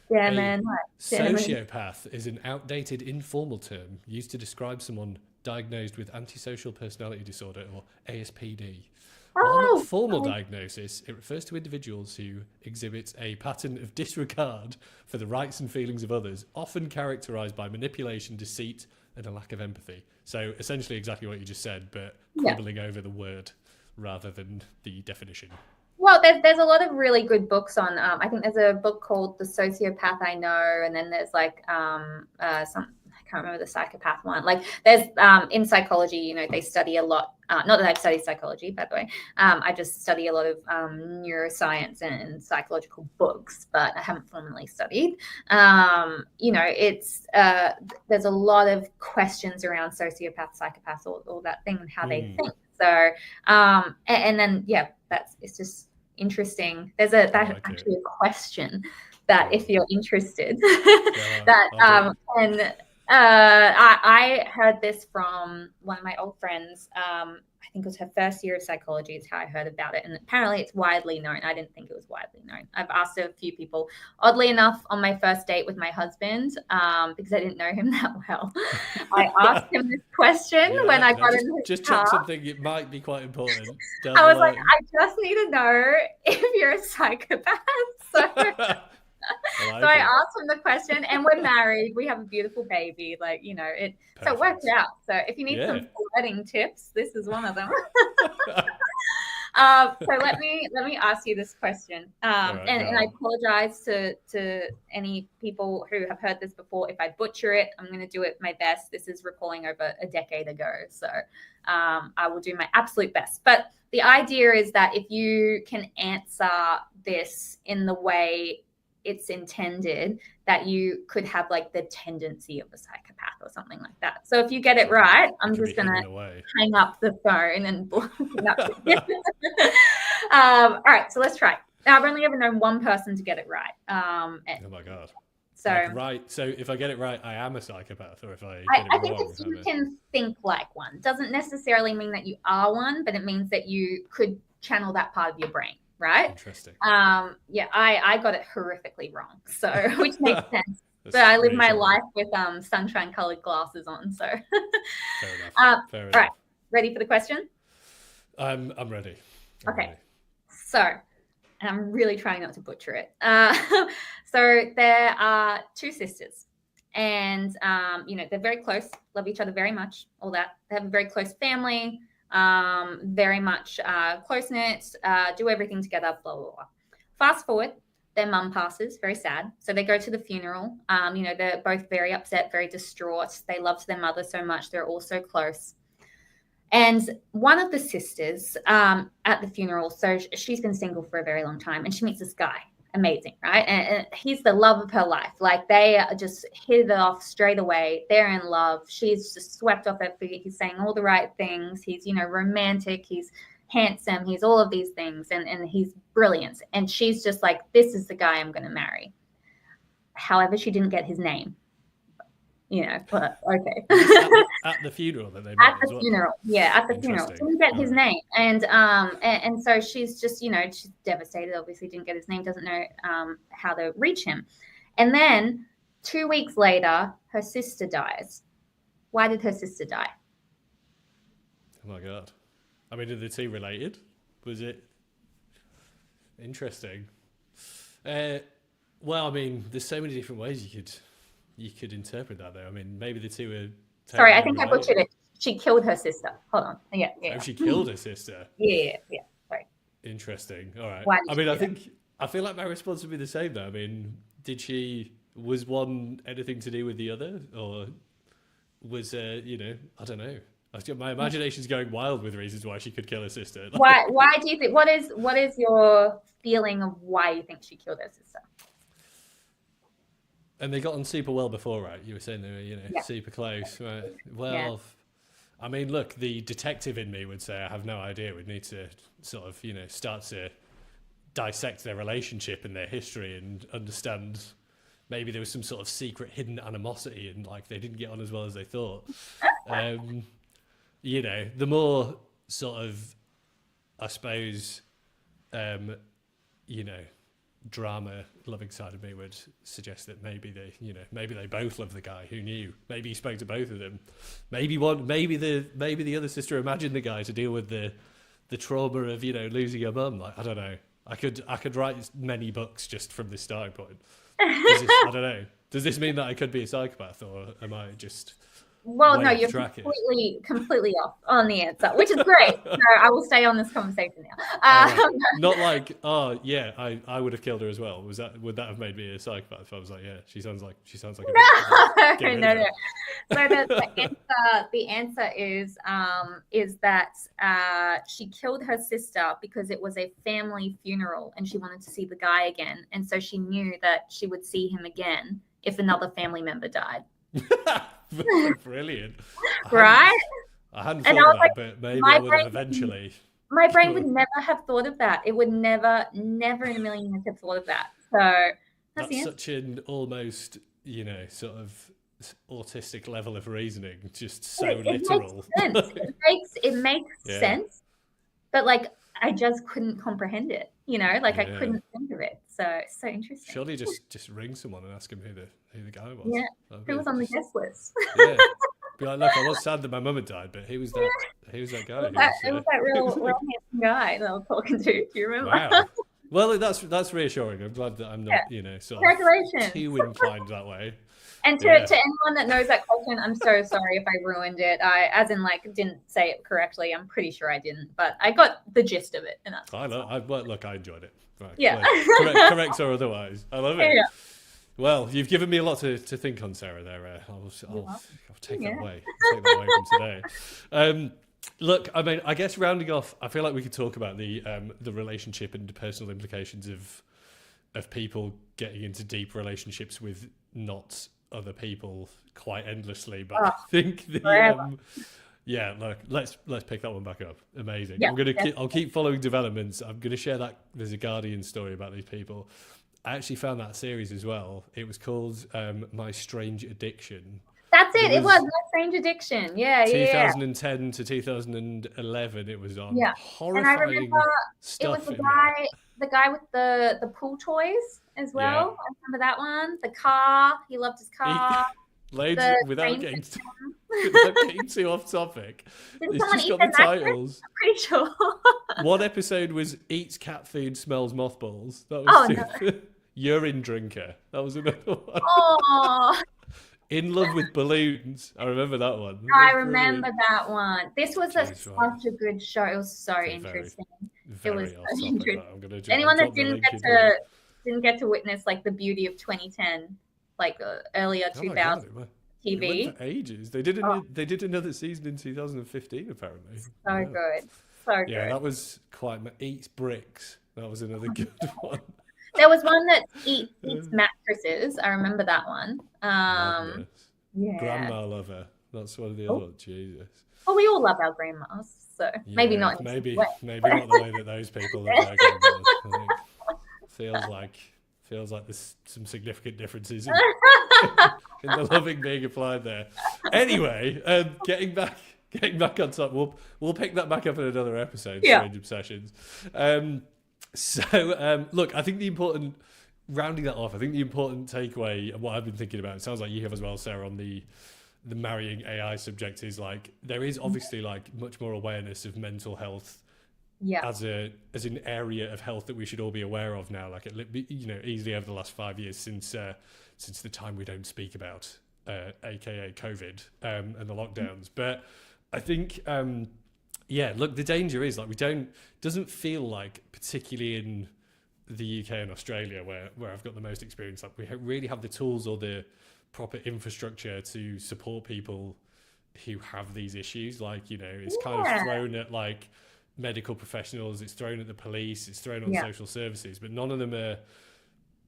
Yeah, man. Sociopath is an outdated informal term used to describe someone diagnosed with antisocial personality disorder, or ASPD. While not formal diagnosis, it refers to individuals who exhibit a pattern of disregard for the rights and feelings of others, often characterized by manipulation, deceit, and a lack of empathy. So essentially exactly what you just said, but quibbling over the word rather than the definition. Well, there's a lot of really good books on, I think there's a book called The Sociopath I Know, and then there's I can't remember the psychopath one. Like there's in psychology, they study a lot. Not that I've studied psychology, by the way. I just study a lot of neuroscience and psychological books, but I haven't formally studied. It's there's a lot of questions around sociopaths, psychopaths, all that thing, and how they think. So, and then it's just interesting. There's actually a question that if you're interested, I heard this from one of my old friends. I think it was her first year of psychology is how I heard about it. And apparently it's widely known. I didn't think it was widely known. I've asked a few people. Oddly enough, on my first date with my husband, because I didn't know him that well, I asked him this question when I got in his car. Check something. It might be quite important. I was like, I just need to know if you're a psychopath. So I asked him the question, and we're married. We have a beautiful baby. So it worked out. So if you need some wedding tips, this is one of them. So let me ask you this question. And I apologize to any people who have heard this before. If I butcher it, I'm going to do it my best. This is recalling over a decade ago. So I will do my absolute best. But the idea is that if you can answer this in the way it's intended that you could have like the tendency of a psychopath or something like that. So if you get it right, I'm just going to hang up the phone and all right, so let's try. Now, I've only ever known one person to get it right. Oh my God. So, right. So if I get it right, I am a psychopath, or if I think it's you can think like one. Doesn't necessarily mean that you are one, but it means that you could channel that part of your brain, right? Interesting. Yeah, I got it horrifically wrong, so which makes sense. So I live my life with sunshine colored glasses on. So fair enough. Fair enough. Right, ready for the question? I'm ready. Okay. So, and I'm really trying not to butcher it. So there are two sisters, and they're very close, love each other very much. All that, they have a very close family, very much close knit, do everything together. Blah blah blah. Fast forward, their mum passes, very sad. So they go to the funeral. They're both very upset, very distraught. They loved their mother so much. They're all so close. And one of the sisters at the funeral, so she's been single for a very long time, and she meets this guy, amazing, right? And he's the love of her life. Like they just hit it off straight away. They're in love. She's just swept off her feet. He's saying all the right things. He's, romantic. He's handsome. He's all of these things, and he's brilliant. And she's just like, this is the guy I'm going to marry. However, she didn't get his name. But okay. at the funeral that they met at the funeral, yeah, at the funeral. She didn't get his name, and so she's just, she's devastated. Obviously, didn't get his name, doesn't know how to reach him, and then 2 weeks later, her sister dies. Why did her sister die? Oh my God! I mean, are the two related? Was it interesting? Well, I mean, there's so many different ways you could interpret that, though. I mean, maybe the two are... Sorry, I think I butchered it. She killed her sister. Hold on. Yeah. Oh, she killed her sister? Yeah. Sorry. Interesting. All right. I feel like my response would be the same, though. I mean, was one anything to do with the other? Or was, I don't know. My imagination's going wild with reasons why she could kill her sister. Why do you think... What is your feeling of why you think she killed her sister? And they got on super well before, right? You were saying they were, super close, right? Well, I mean, look, the detective in me would say I have no idea. We'd need to sort of, start to dissect their relationship and their history and understand maybe there was some sort of secret hidden animosity and like they didn't get on as well as they thought. The more sort of, I suppose, drama loving side of me would suggest that maybe they both love the guy. Who knew? Maybe he spoke to both of them. Maybe the other sister imagined the guy to deal with the trauma of losing her mum. Like, I don't know. I could write many books just from this starting point. I don't know. Does this mean that I could be a psychopath, or am I just... Well, no, you're completely off on the answer, which is great. So I will stay on this conversation now. Not like, oh yeah, I would have killed her as well. Would that have made me a psychopath? If I was like, yeah, she sounds like a no. So the answer is that she killed her sister because it was a family funeral and she wanted to see the guy again, and so she knew that she would see him again if another family member died. Brilliant. Right? I hadn't thought of that, but maybe I would have eventually. My brain would never have thought of that. It would never in a million years have thought of that. So that's such an almost, sort of autistic level of reasoning, just so literal. It makes sense, but like I just couldn't comprehend it. I couldn't think of it. So interesting. Surely just ring someone and ask him who the guy was. Yeah, who was on the guest list. Yeah. Be like, look, I was sad that my mum had died, but who was that guy? It was that real handsome guy that I was talking to. Do you remember? Wow. Well, that's reassuring. I'm glad that I'm not, sort of too inclined that way. And to anyone that knows that question, I'm so sorry if I ruined it. I, as in, didn't say it correctly. I'm pretty sure I didn't, but I got the gist of it. And that's I enjoyed it. Right, yeah. Correct or otherwise. I love it. Yeah. Well, you've given me a lot to think on, Sarah, there. I'll take that away. I'll take that away from today. Look, I mean, I guess rounding off, I feel like we could talk about the relationship and the personal implications of of people getting into deep relationships with not other people quite endlessly. But I think yeah, look, let's pick that one back up. Amazing. Yeah, I'll keep following developments. I'm gonna share that there's a Guardian story about these people. I actually found that series as well. It was called My Strange Addiction. That's it. It was My Strange Addiction. Yeah, 2010 to 2011. It was on. Yeah, and I remember it was the guy with the pool toys as well. Yeah. I remember that one. The car. He loved his car. Without getting too off topic, it's just got the titles. I'm pretty sure. One episode was Eats Cat Food, Smells Mothballs. That was no. Urine Drinker. That was another one. Oh. In Love with Balloons. I remember that one. I remember that one. This was such a good show. It was so interesting. It was so interesting. Anyone that didn't get to witness like the beauty of 2010, like earlier 2000 TV. It went for ages. They did another season in 2015 apparently. So good. So good. Yeah, that was quite Eats Bricks. That was another good one. There was one that eats mattresses. I remember that one. Yeah. Grandma Lover. That's one of the other. Jesus. Well, we all love our grandmas, so maybe not. Maybe not the way that those people love their grandmas. I think feels like there's some significant differences in the loving being applied there. Anyway, getting back on top. We'll pick that back up in another episode. Strange Obsessions. So, look, I think rounding that off, I think the important takeaway and what I've been thinking about, it sounds like you have as well, Sarah, on the marrying AI subject is like, there is obviously like much more awareness of mental health as an area of health that we should all be aware of now. Like, easily over the last 5 years since the time we don't speak about, AKA COVID, and the lockdowns. But I think, look, the danger is like doesn't feel like, particularly in the UK and Australia where I've got the most experience, like we really have the tools or the proper infrastructure to support people who have these issues. Like, it's kind of thrown at like medical professionals, it's thrown at the police, it's thrown on social services, but none of them are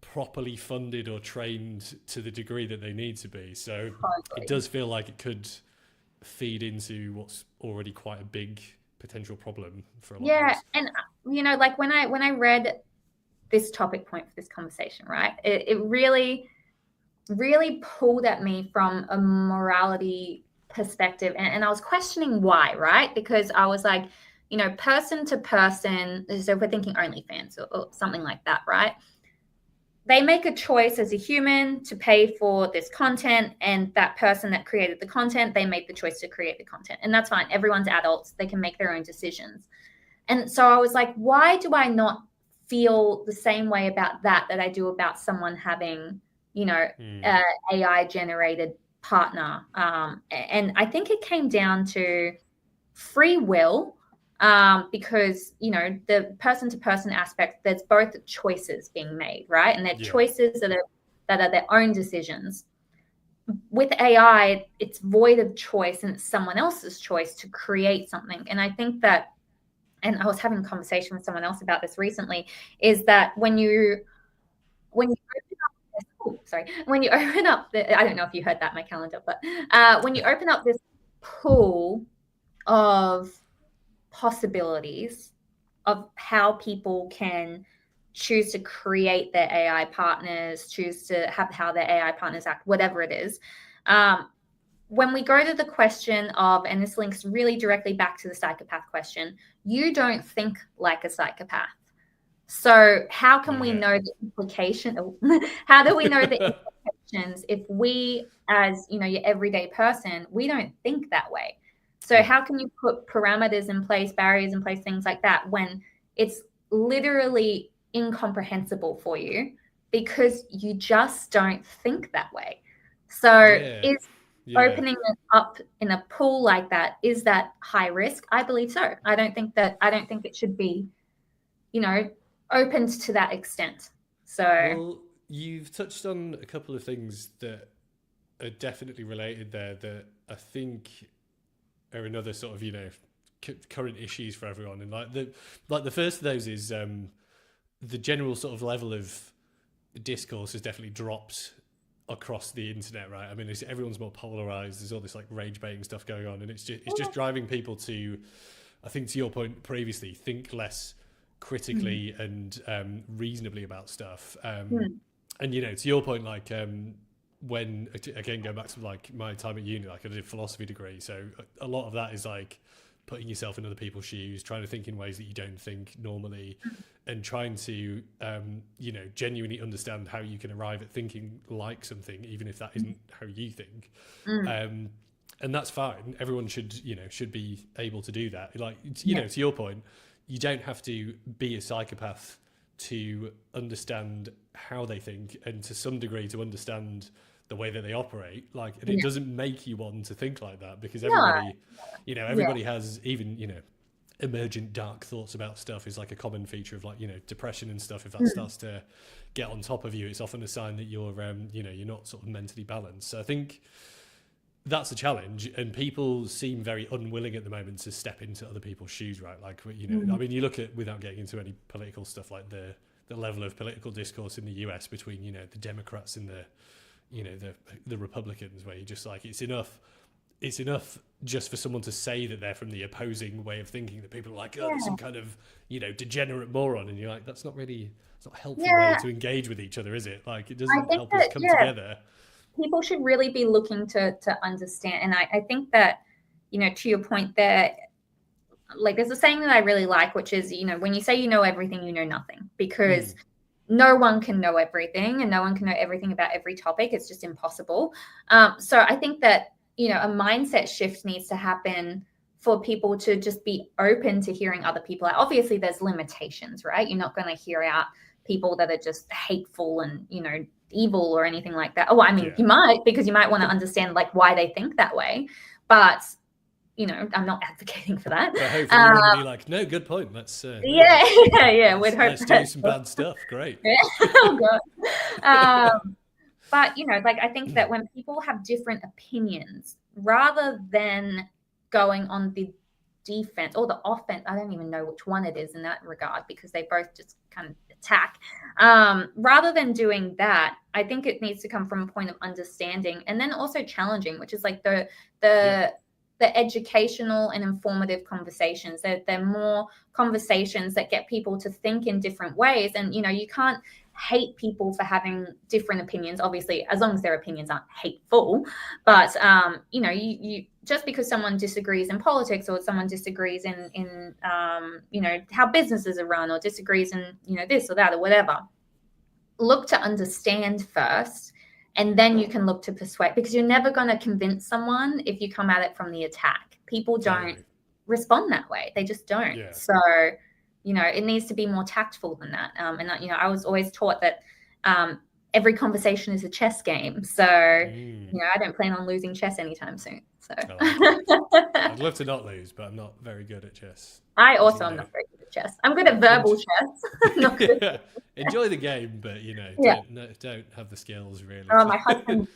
properly funded or trained to the degree that they need to be. So it does feel like it could feed into what's already quite a big potential problem for a lot of us. And like when I read this topic point for this conversation, right, it really pulled at me from a morality perspective, and I was questioning why, right? Because I was like, person to person, so if we're thinking OnlyFans or something like that, right? They make a choice as a human to pay for this content, and that person that created the content, they made the choice to create the content. And that's fine. Everyone's adults. They can make their own decisions. And so I was like, why do I not feel the same way about that I do about someone having, AI generated partner? And I think it came down to free will. Because the person-to-person aspect, there's both choices being made, right? And they're choices that are their own decisions. With AI, it's void of choice, and it's someone else's choice to create something. And I think that, and I was having a conversation with someone else about this recently, is that when you open up I don't know if you heard that, my calendar, but when you open up this pool of possibilities of how people can choose to create their AI partners, choose to have how their AI partners act, whatever it is. When we go to the question of, and this links really directly back to the psychopath question, you don't think like a psychopath. So how can we know the implication? How do we know the implications if we, as your everyday person, we don't think that way? So how can you put parameters in place, barriers in place, things like that, when it's literally incomprehensible for you because you just don't think that way? So opening it up in a pool like that, is that high risk? I believe so. I don't think it should be, opened to that extent. So well, you've touched on a couple of things that are definitely related there that I think are another sort of current issues for everyone, and like the first of those is the general sort of level of discourse has definitely dropped across the internet, right? I mean, everyone's more polarized. There's all this like rage baiting stuff going on, and it's just driving people to, I think, to your point previously, think less critically and reasonably about stuff. And you know, to your point, like when again going back to like my time at uni, like I did a philosophy degree, so a lot of that is like putting yourself in other people's shoes, trying to think in ways that you don't think normally, and trying to you know, genuinely understand how you can arrive at thinking like something, even if that isn't how you think. And that's fine. Everyone should, you know, should be able to do that. Like, you know, to your point, you don't have to be a psychopath to understand how they think, and to some degree to understand the way that they operate. Like, and it doesn't make you want to think like that, because everybody, you know, everybody has, even, you know, emergent dark thoughts about stuff is like a common feature of, like, you know, depression and stuff. If that starts to get on top of you, it's often a sign that you're, you know, you're not sort of mentally balanced. So I think that's a challenge, and people seem very unwilling at the moment to step into other people's shoes, right? Like, you know, I mean, you look at, without getting into any political stuff, like the level of political discourse in the US between, you know, the Democrats and the, you know, the Republicans, where you're just like, it's enough just for someone to say that they're from the opposing way of thinking, that people are like, oh, some kind of, you know, degenerate moron, and you're like, that's not really, it's not a helpful way to engage with each other, is it? Like, it doesn't help us come together. People should really be looking to understand. And I think that, you know, to your point there, like, there's a saying that I really like, which is, you know, when you say you know everything, you know nothing, because no one can know everything, and no one can know everything about every topic. It's just impossible. So I think that, you know, a mindset shift needs to happen for people to just be open to hearing other people out. Obviously, there's limitations, right? You're not going to hear out people that are just hateful and, you know, evil or anything like that. Oh, I mean, you might, because you might want to understand like why they think that way, but, you know, I'm not advocating for that. But hopefully you're going to be like, no, good point. Let's Let's do some bad stuff. Great. Oh God. But, you know, like, I think that when people have different opinions, rather than going on the defense or the offense, I don't even know which one it is in that regard, because they both just kind of attack. Rather than doing that, I think it needs to come from a point of understanding, and then also challenging, which is like the educational and informative conversations. They're more conversations that get people to think in different ways. And, you know, you can't hate people for having different opinions, obviously, as long as their opinions aren't hateful. But, you know, you just because someone disagrees in politics, or someone disagrees in you know, how businesses are run, or disagrees in, you know, this or that or whatever, look to understand first, and then you can look to persuade, because you're never going to convince someone if you come at it from the attack. People don't respond that way. They just don't. So, you know, it needs to be more tactful than that. And, you know, I was always taught that every conversation is a chess game. So, you know, I don't plan on losing chess anytime soon. So I'd love to not lose, but I'm not very good at chess. I also am not very good at chess. I'm good at verbal chess. Enjoy the game, but, you know, don't have the skills really. Oh, my husband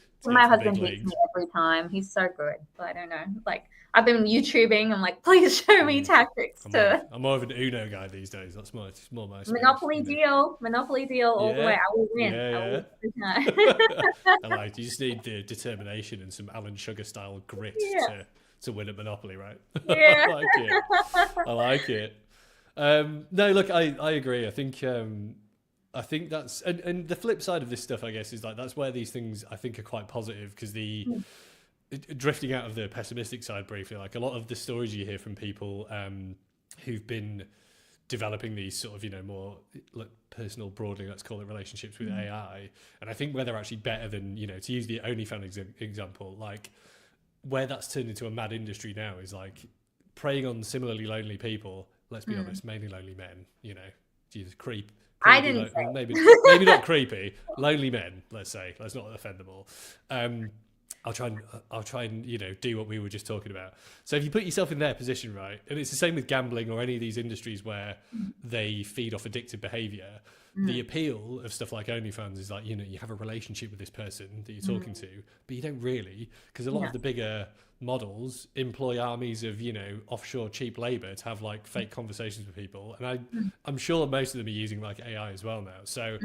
beats me every time. He's so good, but I don't know. Like, I've been YouTubing. I'm like, please show me tactics. I'm more of an Uno guy these days. That's more my space, Monopoly deal all the way. I will win. I like. You just need the determination and some Alan Sugar style grit to win at Monopoly, right? Yeah. I like it. No, look, I agree. I think that's, and the flip side of this stuff, I guess, is like, that's where these things I think are quite positive, because drifting out of the pessimistic side briefly, like, a lot of the stories you hear from people who've been developing these sort of, you know, more like personal, broadly, let's call it, relationships with AI, and I think where they're actually better than, you know, to use the OnlyFans example, like, where that's turned into a mad industry now is like preying on similarly lonely people. Let's be honest, mainly lonely men, you know, Jesus, creepy, I didn't say. Maybe not creepy, lonely men, let's say. Let's not offend them all. I'll try and, you know, do what we were just talking about. So if you put yourself in their position, right, and it's the same with gambling or any of these industries where they feed off addictive behavior, the appeal of stuff like OnlyFans is like, you know, you have a relationship with this person that you're talking to, but you don't really, because a lot of the bigger models employ armies of, you know, offshore cheap labor to have like fake conversations with people. And I'm sure most of them are using like AI as well now. So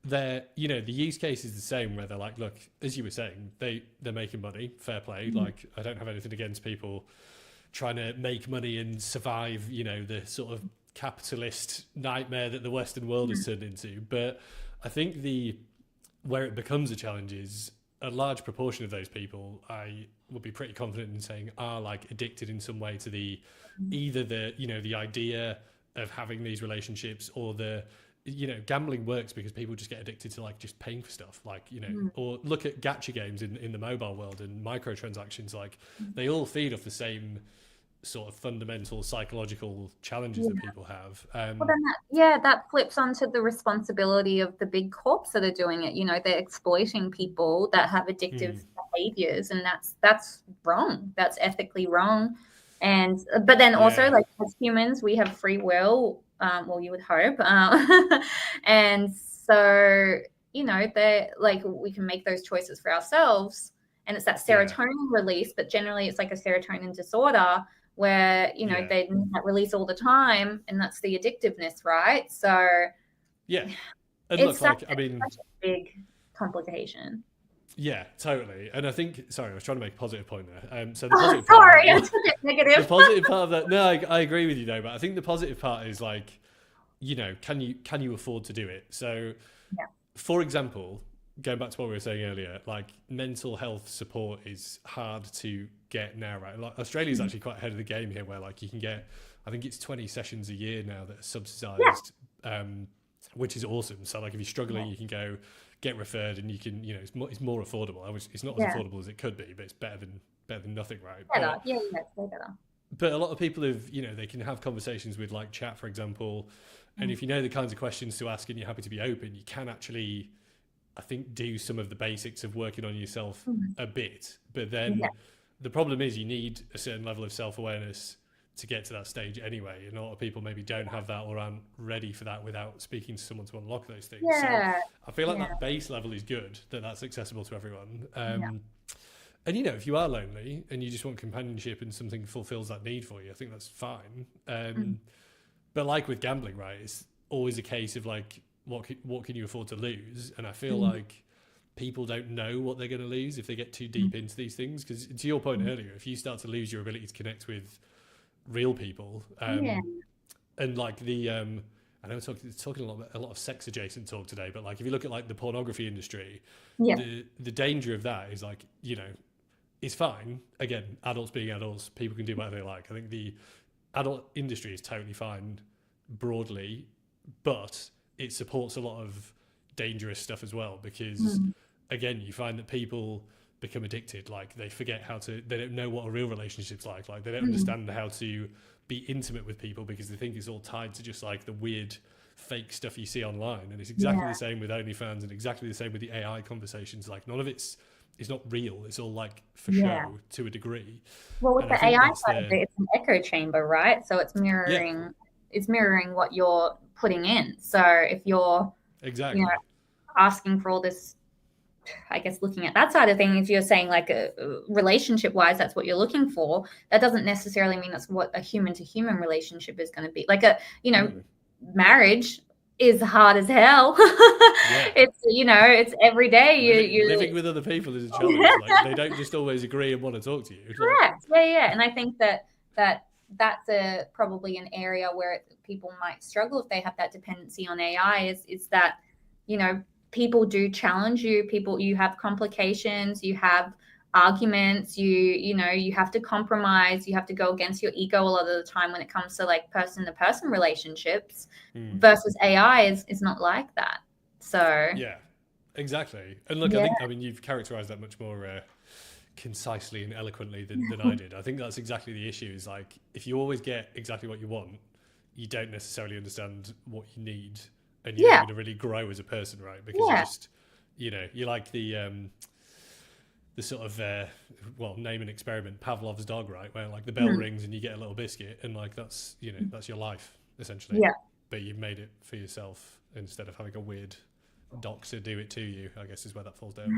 they're, you know, the use case is the same where they're like, look, as you were saying, they're making money, fair play. Like, I don't have anything against people trying to make money and survive, you know, the sort of capitalist nightmare that the Western world has turned into. But I think where it becomes a challenge is a large proportion of those people, I would be pretty confident in saying, are like addicted in some way to either the idea of having these relationships, or you know, gambling works because people just get addicted to like just paying for stuff, like, you know, or look at gacha games in the mobile world and microtransactions, like they all feed off the same sort of fundamental psychological challenges that people have. Well, then that flips onto the responsibility of the big corps that are doing it. You know, they're exploiting people that have addictive behaviors, and that's wrong. That's ethically wrong. But then also, like, as humans, we have free will. Well, you would hope, and so, you know, they like, we can make those choices for ourselves, and it's that serotonin release. But generally, it's like a serotonin disorder, where, you know, they need that release all the time, and that's the addictiveness, right? So and it's look, like, I mean, such a big complication. Yeah, totally. And I think, sorry, I was trying to make a positive point there. So the positive sorry, part I took it negative. The positive part of that, no, I agree with you though, but I think the positive part is like, you know, can you afford to do it? So, for example, going back to what we were saying earlier, like mental health support is hard to get now, right? Like Australia's actually quite ahead of the game here, where like you can get, I think it's 20 sessions a year now that are subsidized, which is awesome. So like if you're struggling, you can go get referred, and you can, you know, it's more affordable. It's not as affordable as it could be, but it's better than nothing, right? Better. It's way better. But a lot of people have, you know, they can have conversations with like chat, for example, and if you know the kinds of questions to ask and you're happy to be open, you can actually, I think, do some of the basics of working on yourself a bit. But then the problem is you need a certain level of self-awareness to get to that stage anyway. And a lot of people maybe don't have that or aren't ready for that without speaking to someone to unlock those things. So I feel like that base level is good, that's accessible to everyone. And, you know, if you are lonely and you just want companionship and something fulfills that need for you, I think that's fine. But like with gambling, right, it's always a case of like, what can you afford to lose? And I feel like people don't know what they're going to lose if they get too deep into these things. Because to your point earlier, if you start to lose your ability to connect with real people, and like I know we're talking a lot of sex adjacent talk today, but like if you look at like the pornography industry, the danger of that is like, you know, it's fine. Again, adults being adults, people can do whatever they like. I think the adult industry is totally fine broadly, but it supports a lot of dangerous stuff as well, because again, you find that people become addicted. Like they forget they don't know what a real relationship's like they don't understand how to be intimate with people, because they think it's all tied to just like the weird fake stuff you see online. And it's exactly the same with OnlyFans, and exactly the same with the AI conversations. Like none of it's not real. It's all like for show to a degree. Well, with the AI side of it, it's an echo chamber, right? So it's mirroring what you're putting in. So if you're you know, asking for all this, I guess, looking at that side of things, if you're saying like a relationship wise, that's what you're looking for, that doesn't necessarily mean that's what a human to human relationship is going to be. Like marriage is hard as hell. It's, you know, it's every day. You're living with other people is a challenge. Like they don't just always agree and want to talk to you. Correct. And I think that's probably an area where people might struggle if they have that dependency on AI, is that, you know, people do challenge you. You have complications, you have arguments, you know, you have to compromise, you have to go against your ego a lot of the time when it comes to like person to person relationships, versus AI is not like that. So yeah, exactly. And look, I mean you've characterized that much more concisely and eloquently than I did. I think that's exactly the issue, is like if you always get exactly what you want, you don't necessarily understand what you need, and you're not going to really grow as a person, right? Because you just, you know, you like the sort of name an experiment, Pavlov's dog, right, where like the bell rings and you get a little biscuit, and like that's, you know, that's your life essentially. but you've made it for yourself instead of having a weird doctor do it to you, I guess is where that falls down.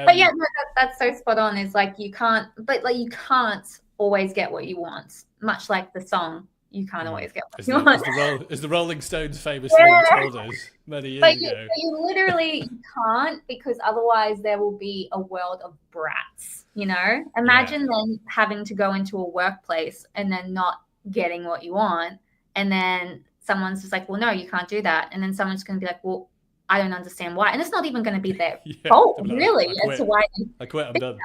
But yeah, no, that's so spot on. Is like you can't always get what you want. Much like the song, you can't always get what you want. As the Rolling Stones famously told us many years ago. But you literally can't, because otherwise there will be a world of brats. Imagine then having to go into a workplace and then not getting what you want, and then someone's just like, well, no, you can't do that, and then someone's going to be like, well, I don't understand why, and it's not even going to be their fault, really, as to why I quit, I'm done.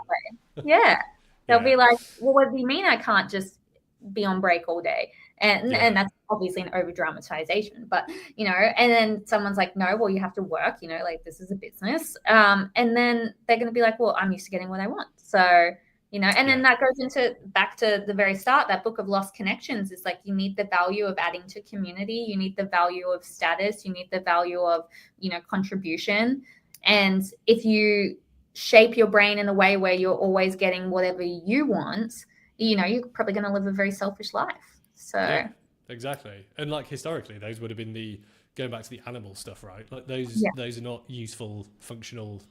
They'll be like, well, what do you mean I can't just be on break all day? And that's obviously an over dramatization, but and then someone's like, no, well, you have to work, like this is a business, and then they're going to be like, well, I'm used to getting what I want, so and then that goes back to the very start. That book of Lost Connections is like, you need the value of adding to community, you need the value of status, you need the value of contribution, and if you shape your brain in a way where you're always getting whatever you want, you're probably going to live a very selfish life. So yeah, exactly. And like historically, those would have been going back to the animal stuff, right? Like those are not useful, functional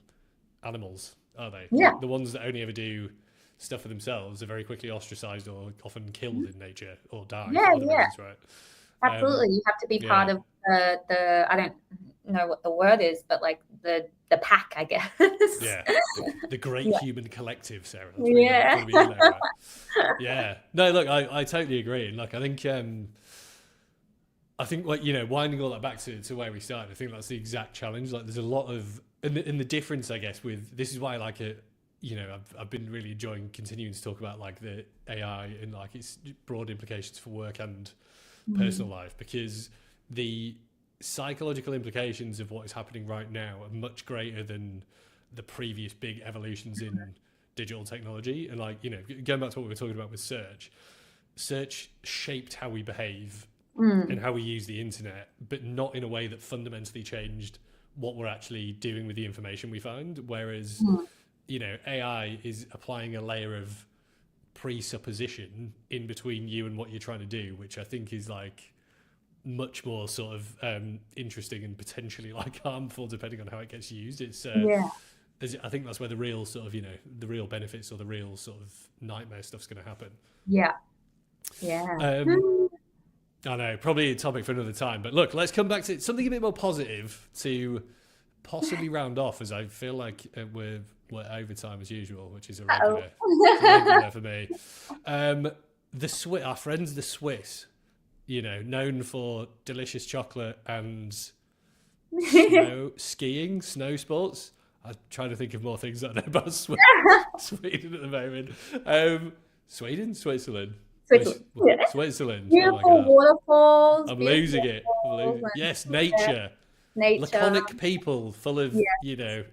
animals, are they? Yeah. Like the ones that only ever do stuff for themselves are very quickly ostracized or often killed in nature or die for other reasons, right? Absolutely. You have to be part of the I don't know what the word is, but like the pack, I guess. Yeah. The great human collective, Sarah. Yeah. Right? Yeah. No, look, I totally agree. And like, I think like, winding all that back to where we started, I think that's the exact challenge. Like there's a lot of, and the difference, I guess, with, this is why I like it, I've been really enjoying continuing to talk about like the AI and like its broad implications for work and personal life, because the psychological implications of what is happening right now are much greater than the previous big evolutions in digital technology. And like, going back to what we were talking about with search shaped how we behave and how we use the internet, but not in a way that fundamentally changed what we're actually doing with the information we find. Whereas AI is applying a layer of presupposition in between you and what you're trying to do, which I think is like much more sort of interesting and potentially like harmful depending on how it gets used. It's I think that's where the real sort of the real benefits or the real sort of nightmare stuff's going to happen. I know, probably a topic for another time, but look, let's come back to something a bit more positive to possibly round off, as I feel like we're overtime as usual, which is a regular for me. Our friends the Swiss, known for delicious chocolate and skiing, snow sports. I'm trying to think of more things that I know about Sweden at the moment. Switzerland. Switzerland. Beautiful waterfalls. I'm losing it. Yes, nature. Laconic people full of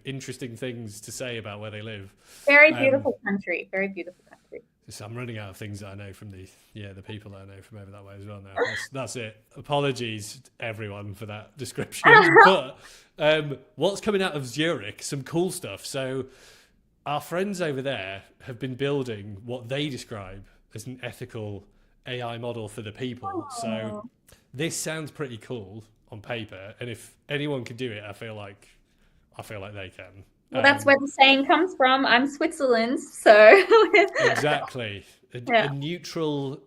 interesting things to say about where they live. Very beautiful country. Very beautiful country. So I'm running out of things that I know from the people that I know from over that way as well now. That's it. Apologies everyone for that description. But what's coming out of Zurich? Some cool stuff. So our friends over there have been building what they describe as an ethical AI model for the people. So this sounds pretty cool on paper, and if anyone can do it, I feel like they can. Well, that's where the saying comes from. I'm Switzerland, so exactly. A neutral,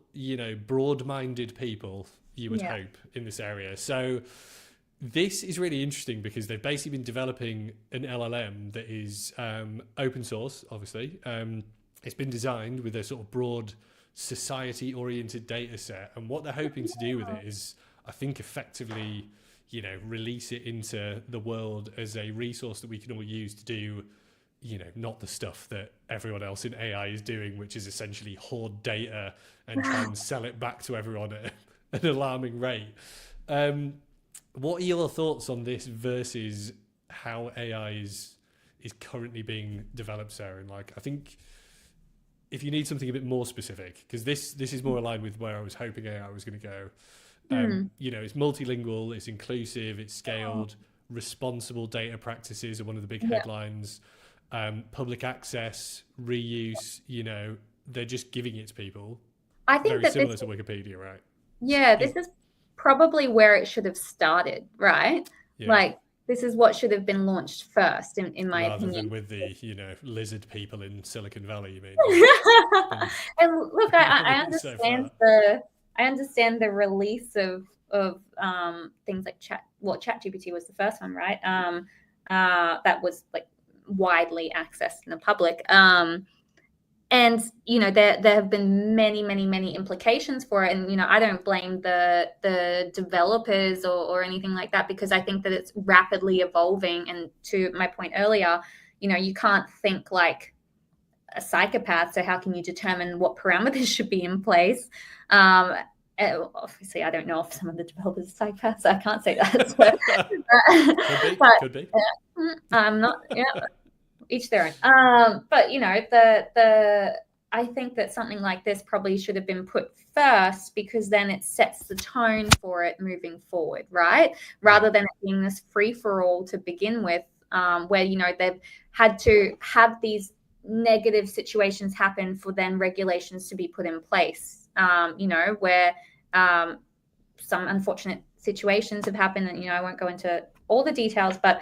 broad-minded people, you would hope, in this area. So this is really interesting because they've basically been developing an LLM that is open source, obviously. It's been designed with a sort of broad society-oriented data set, and what they're hoping to do with it is, I think, effectively, release it into the world as a resource that we can all use to do, not the stuff that everyone else in AI is doing, which is essentially hoard data and try and sell it back to everyone at an alarming rate. What are your thoughts on this versus how AI is currently being developed, Sarah? And like, I think if you need something a bit more specific, because this is more aligned with where I was hoping AI was going to go. It's multilingual, it's inclusive, it's scaled, responsible data practices are one of the big headlines. Public access, reuse, they're just giving it to people. I think very similar to Wikipedia, right? Yeah, this is probably where it should have started, right? Yeah. Like, this is what should have been launched first, in my Rather opinion. than with the, lizard people in Silicon Valley, you mean? And look, I So understand the release of things like ChatGPT was the first one, right? That was like widely accessed in the public. And there have been many implications for it, and I don't blame the developers or anything like that, because I think that it's rapidly evolving. And to my point earlier, you can't think like a psychopath, so how can you determine what parameters should be in place? Obviously, I don't know if some of the developers are psychopaths, so I can't say that. Could be. I'm not. Yeah, each their own. But I think that something like this probably should have been put first, because then it sets the tone for it moving forward, right? Rather than it being this free for all to begin with, where they've had to have these negative situations happen for then regulations to be put in place. Where some unfortunate situations have happened, and I won't go into all the details, but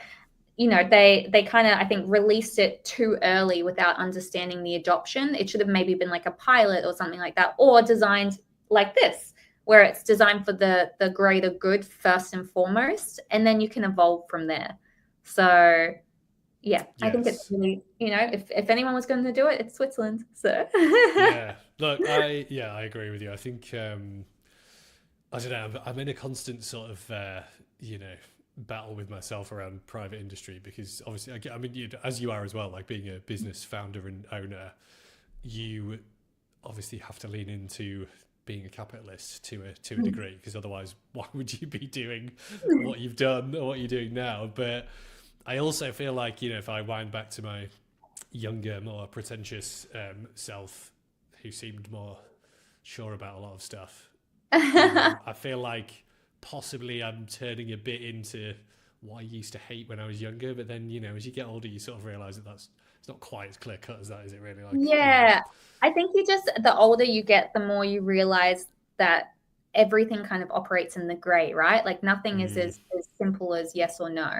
they kind of, I think, released it too early without understanding the adoption. It should have maybe been like a pilot or something like that, or designed like this, where it's designed for the greater good first and foremost, and then you can evolve from there. So yeah, yes. I think it's really, if anyone was going to do it, it's Switzerland. So yeah, look, I agree with you. I think I don't know, I'm in a constant sort of battle with myself around private industry, because obviously, I mean, as you are as well, like being a business founder and owner, you obviously have to lean into being a capitalist to a degree, because otherwise, why would you be doing what you've done or what you're doing now? But I also feel like, if I wind back to my younger, more pretentious self, who seemed more sure about a lot of stuff, I feel like possibly I'm turning a bit into what I used to hate when I was younger. But then, as you get older, you sort of realize that it's not quite as clear cut as that, is it really? Like, yeah, I think the older you get, the more you realize that everything kind of operates in the gray, right? Like nothing is as simple as yes or no.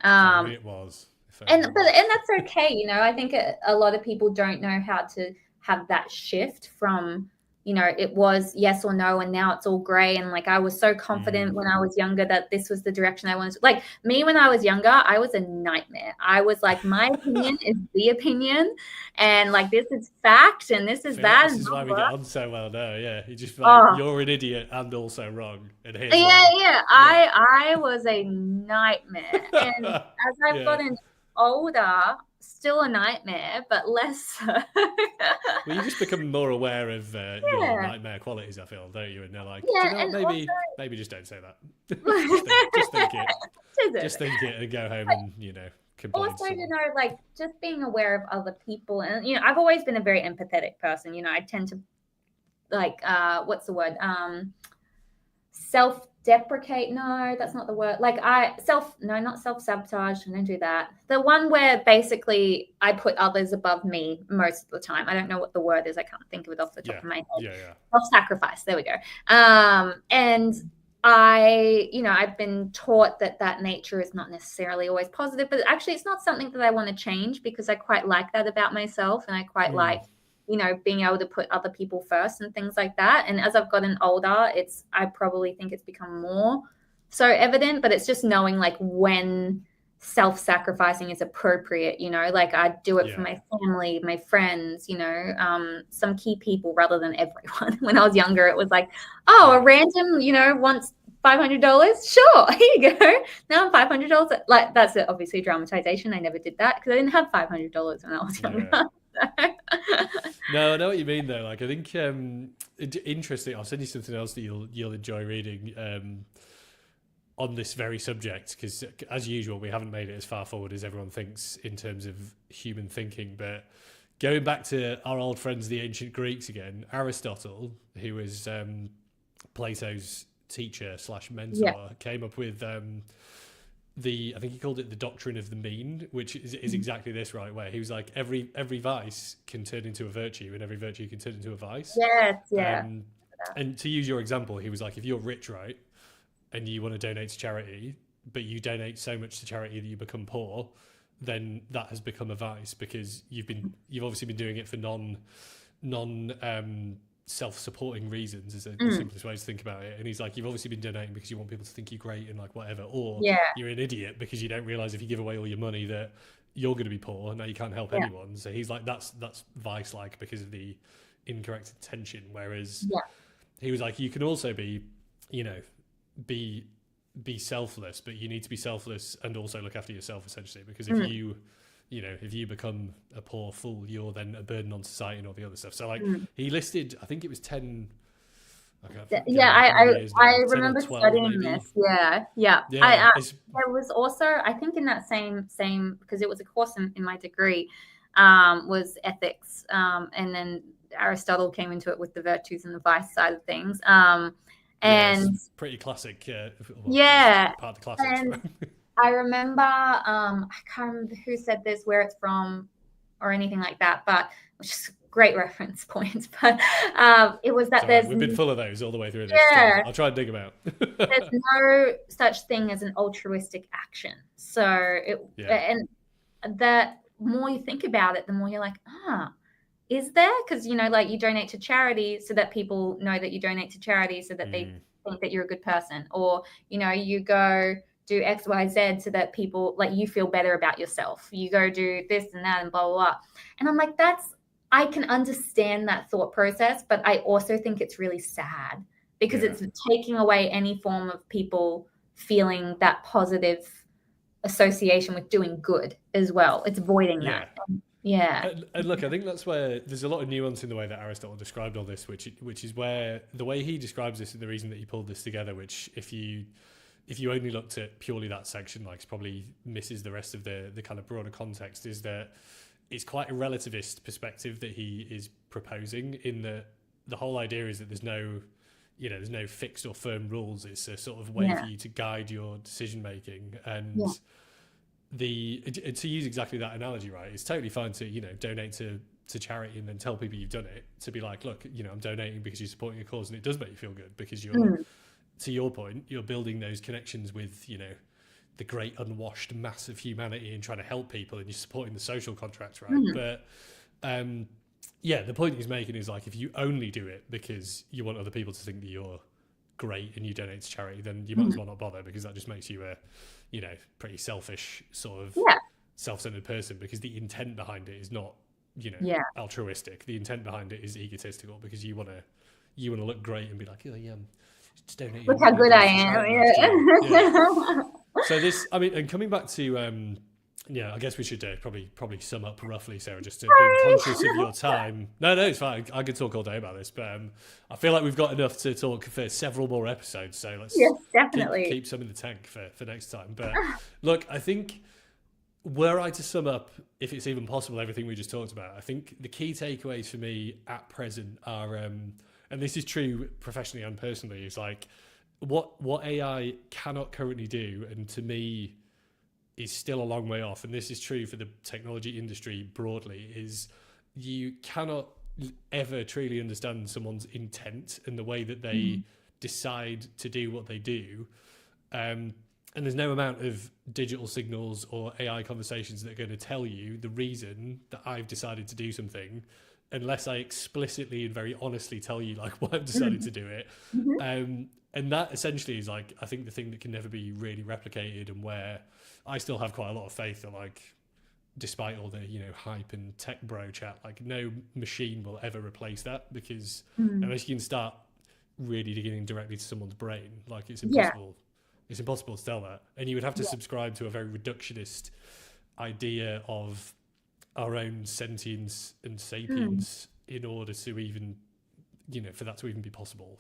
It was. And that's okay. I think a lot of people don't know how to have that shift from, it was yes or no, and now it's all gray. And like, I was so confident when I was younger that this was the direction I wanted to. Like me, when I was younger, I was a nightmare. I was like, my opinion is the opinion, and like, this is fact, and this is that. This is why we get on so well now. Yeah, you just like, you're an idiot and also wrong. And here's yeah. I was a nightmare, and as I've gotten older, still a nightmare, but less so. Well, you just become more aware of your nightmare qualities, I feel, don't you? And they're like, maybe just don't say that. just think it. Just think it and go home and, complain. Also, like, just being aware of other people. And, I've always been a very empathetic person. I tend to, like, what's the word? Self-deprecate. No, that's not the word. Like not self-sabotage. I don't do that. The one where basically I put others above me most of the time. I don't know what the word is. I can't think of it off the top of my head. Yeah. Self-sacrifice. There we go. And I've been taught that nature is not necessarily always positive, but actually it's not something that I want to change, because I quite like that about myself, and I quite like being able to put other people first and things like that. And as I've gotten older, I probably think it's become more so evident, but it's just knowing like when self-sacrificing is appropriate, like I do it for my family, my friends, some key people rather than everyone. When I was younger, it was like, a random, wants $500. Sure, here you go. Now I'm $500. Like, that's obviously dramatization. I never did that because I didn't have $500 when I was younger. No, I know what you mean though. Like, I think interesting. I'll send you something else that you'll enjoy reading on this very subject, because as usual, we haven't made it as far forward as everyone thinks in terms of human thinking. But going back to our old friends, the ancient Greeks again, Aristotle, who was Plato's teacher / mentor, came up with I think he called it the doctrine of the mean, which is exactly this, right? Where he was like, every vice can turn into a virtue, and every virtue can turn into a vice. Yes, yeah. And to use your example, he was like, if you're rich, right, and you want to donate to charity, but you donate so much to charity that you become poor, then that has become a vice, because you've obviously been doing it for non self-supporting reasons, is the simplest way to think about it. And he's like, you've obviously been donating because you want people to think you're great and like whatever, or you're an idiot because you don't realize if you give away all your money that you're going to be poor and now you can't help anyone. So he's like, that's vice-like because of the incorrect intention. Whereas he was like, you can also be, you know, be selfless, but you need to be selfless and also look after yourself, essentially, because if if you become a poor fool, you're then a burden on society and all the other stuff. So like he listed, I think it was 10. I remember studying maybe. This. Yeah. There was also, I think in that same because it was a course in my degree, was ethics, and then Aristotle came into it with the virtues and the vice side of things. And pretty classic. Part of the classics. And I remember, I can't remember who said this, where it's from, or anything like that, but which is great reference points. But it was that we've been full of those all the way through this. So I'll try and dig them out. There's no such thing as an altruistic action. So and the more you think about it, the more you're like, is there? Because like you donate to charity so that people know that you donate to charity, so that they think that you're a good person, or you go do X, Y, Z so that people like you feel better about yourself. You go do this and that and blah, blah, blah. And I'm like, I can understand that thought process, but I also think it's really sad because it's taking away any form of people feeling that positive association with doing good as well. It's voiding that. And look, I think that's where there's a lot of nuance in the way that Aristotle described all this, which is where the way he describes this and the reason that he pulled this together, which if you only looked at purely that section, like probably misses the rest of the kind of broader context, is that it's quite a relativist perspective that he is proposing, in that the whole idea is that there's no fixed or firm rules. It's a sort of way for you to guide your decision making. And to use exactly that analogy, right, it's totally fine to donate to charity and then tell people you've done it, to be like, look, I'm donating because you're supporting a cause, and it does make you feel good because you're to your point, you're building those connections with the great unwashed mass of humanity and trying to help people, and you're supporting the social contract, right? But the point he's making is like, if you only do it because you want other people to think that you're great and you donate to charity, then you might as well not bother, because that just makes you a pretty selfish sort of self-centered person, because the intent behind it is not altruistic. The intent behind it is egotistical, because you want to look great and be like, just donate. Look how good I am. So this, and coming back to I guess we should probably sum up roughly, Sarah, just to be conscious of your time. No, it's fine. I could talk all day about this, but I feel like we've got enough to talk for several more episodes. So let's definitely keep some in the tank for next time. But look, I think, were I to sum up, if it's even possible, everything we just talked about, I think the key takeaways for me at present are, and this is true professionally and personally, is like what AI cannot currently do, and to me is still a long way off, and this is true for the technology industry broadly, is you cannot ever truly understand someone's intent and the way that they decide to do what they do. And there's no amount of digital signals or AI conversations that are going to tell you the reason that I've decided to do something, unless I explicitly and very honestly tell you like why I've decided to do it. And that essentially is like, I think the thing that can never be really replicated, and where I still have quite a lot of faith that, like, despite all the hype and tech bro chat, like no machine will ever replace that, because unless you can start really digging directly to someone's brain, like it's impossible. It's impossible to tell that, and you would have to subscribe to a very reductionist idea of our own sentience and sapience in order to even, for that to even be possible.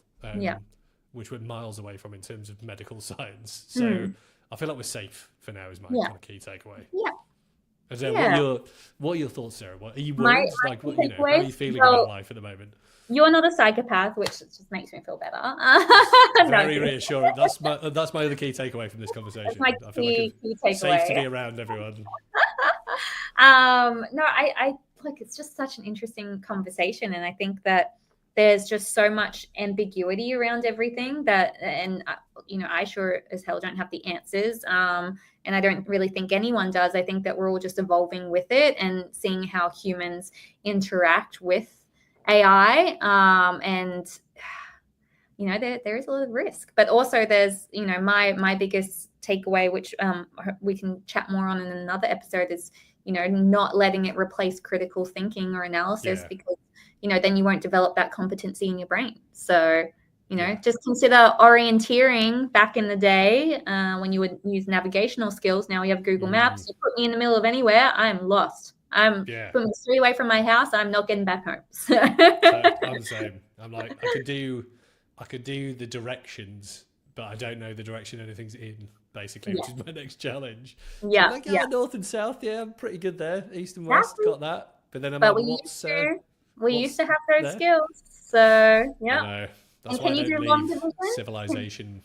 Which we're miles away from in terms of medical science. So I feel like we're safe for now, is my kind of key takeaway. What are your thoughts, Sarah? What are you worried? How are you feeling about life at the moment? You're not a psychopath, which just makes me feel better. Very reassuring. That's my other key takeaway from this conversation. That's my I feel like it's safe to be around everyone. I like, it's just such an interesting conversation, and I think that there's just so much ambiguity around everything that, and I sure as hell don't have the answers. And I don't really think anyone does. I think that we're all just evolving with it and seeing how humans interact with AI. And there is a lot of risk, but also there's, my biggest takeaway, which we can chat more on in another episode, is, not letting it replace critical thinking or analysis, because, then you won't develop that competency in your brain. So, just consider orienteering back in the day when you would use navigational skills. Now we have Google Maps. You put me in the middle of anywhere, I'm lost. I'm put me 3 away from my house, I'm not getting back home. So. I'm the same. I'm like, I could do the directions, but I don't know the direction anything's in, basically, which is my next challenge. Yeah. So like, north and south, I'm pretty good there. East and west, got that. But then I'm like, we used to have those skills. So, yeah. I know. That's and why can I you don't do long leave division? civilization.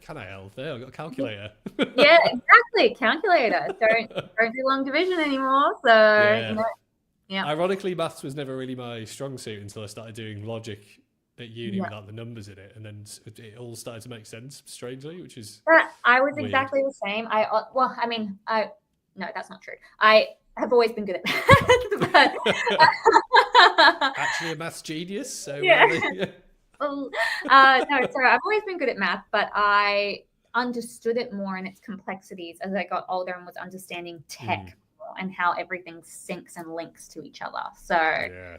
Can I help? There, I've got a calculator. Yeah, exactly. Calculator. Don't do long division anymore. So, yeah. Ironically, maths was never really my strong suit until I started doing logic at uni without the numbers in it, and then it all started to make sense strangely, which is I was weird. exactly the same. No, that's not true. I have always been good at math, but actually a maths genius. So no, so I've always been good at math, but I understood it more in its complexities as I got older and was understanding tech more and how everything syncs and links to each other. So,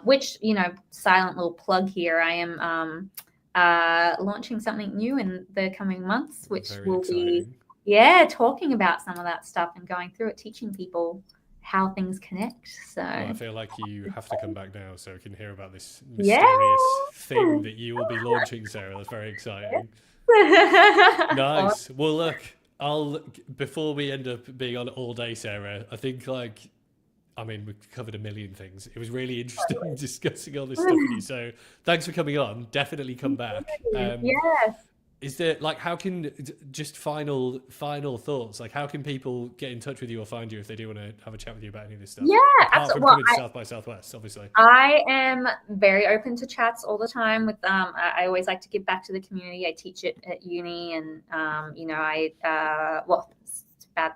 which, silent little plug here, I am launching something new in the coming months, which will be talking about some of that stuff and going through it, teaching people how things connect. So I feel like you have to come back now so we can hear about this mysterious thing that you will be launching, Sarah. That's very exciting. Nice. Well, look, before we end up being on all day, Sarah, I think we've covered a million things. It was really interesting discussing all this stuff with you. So thanks for coming on. Definitely come back. Yes. Is there how can just final thoughts? Like, how can people get in touch with you or find you if they do want to have a chat with you about any of this stuff? Yeah, apart from coming to South by Southwest, obviously. I am very open to chats all the time. With I always like to give back to the community. I teach it at uni, and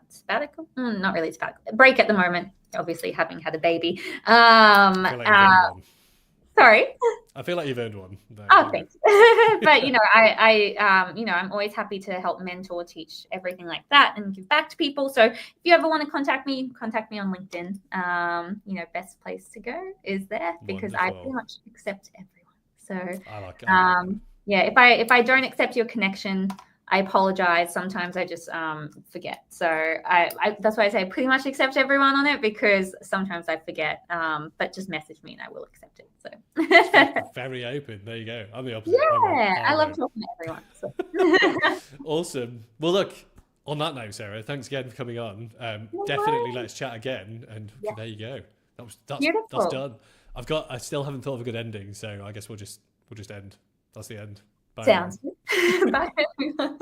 sabbatical? Not really sabbatical. Break at the moment. Obviously, having had a baby. Sorry. I feel like you've earned one. Thanks. But I'm always happy to help mentor, teach, everything like that, and give back to people. So if you ever want to contact me on LinkedIn. Best place to go is there, because I pretty much accept everyone. So I like it. If I don't accept your connection, I apologize. Sometimes I just forget. So I that's why I say I pretty much accept everyone on it, because sometimes I forget. But just message me and I will accept it. So very open. There you go. I'm the opposite. Yeah, I love talking to everyone. So. Awesome. Well, look, on that note, Sarah, thanks again for coming on. Definitely let's chat again. And there you go. That's done. I still haven't thought of a good ending, so I guess we'll just end. That's the end. Bye. Sounds good. Bye, everyone.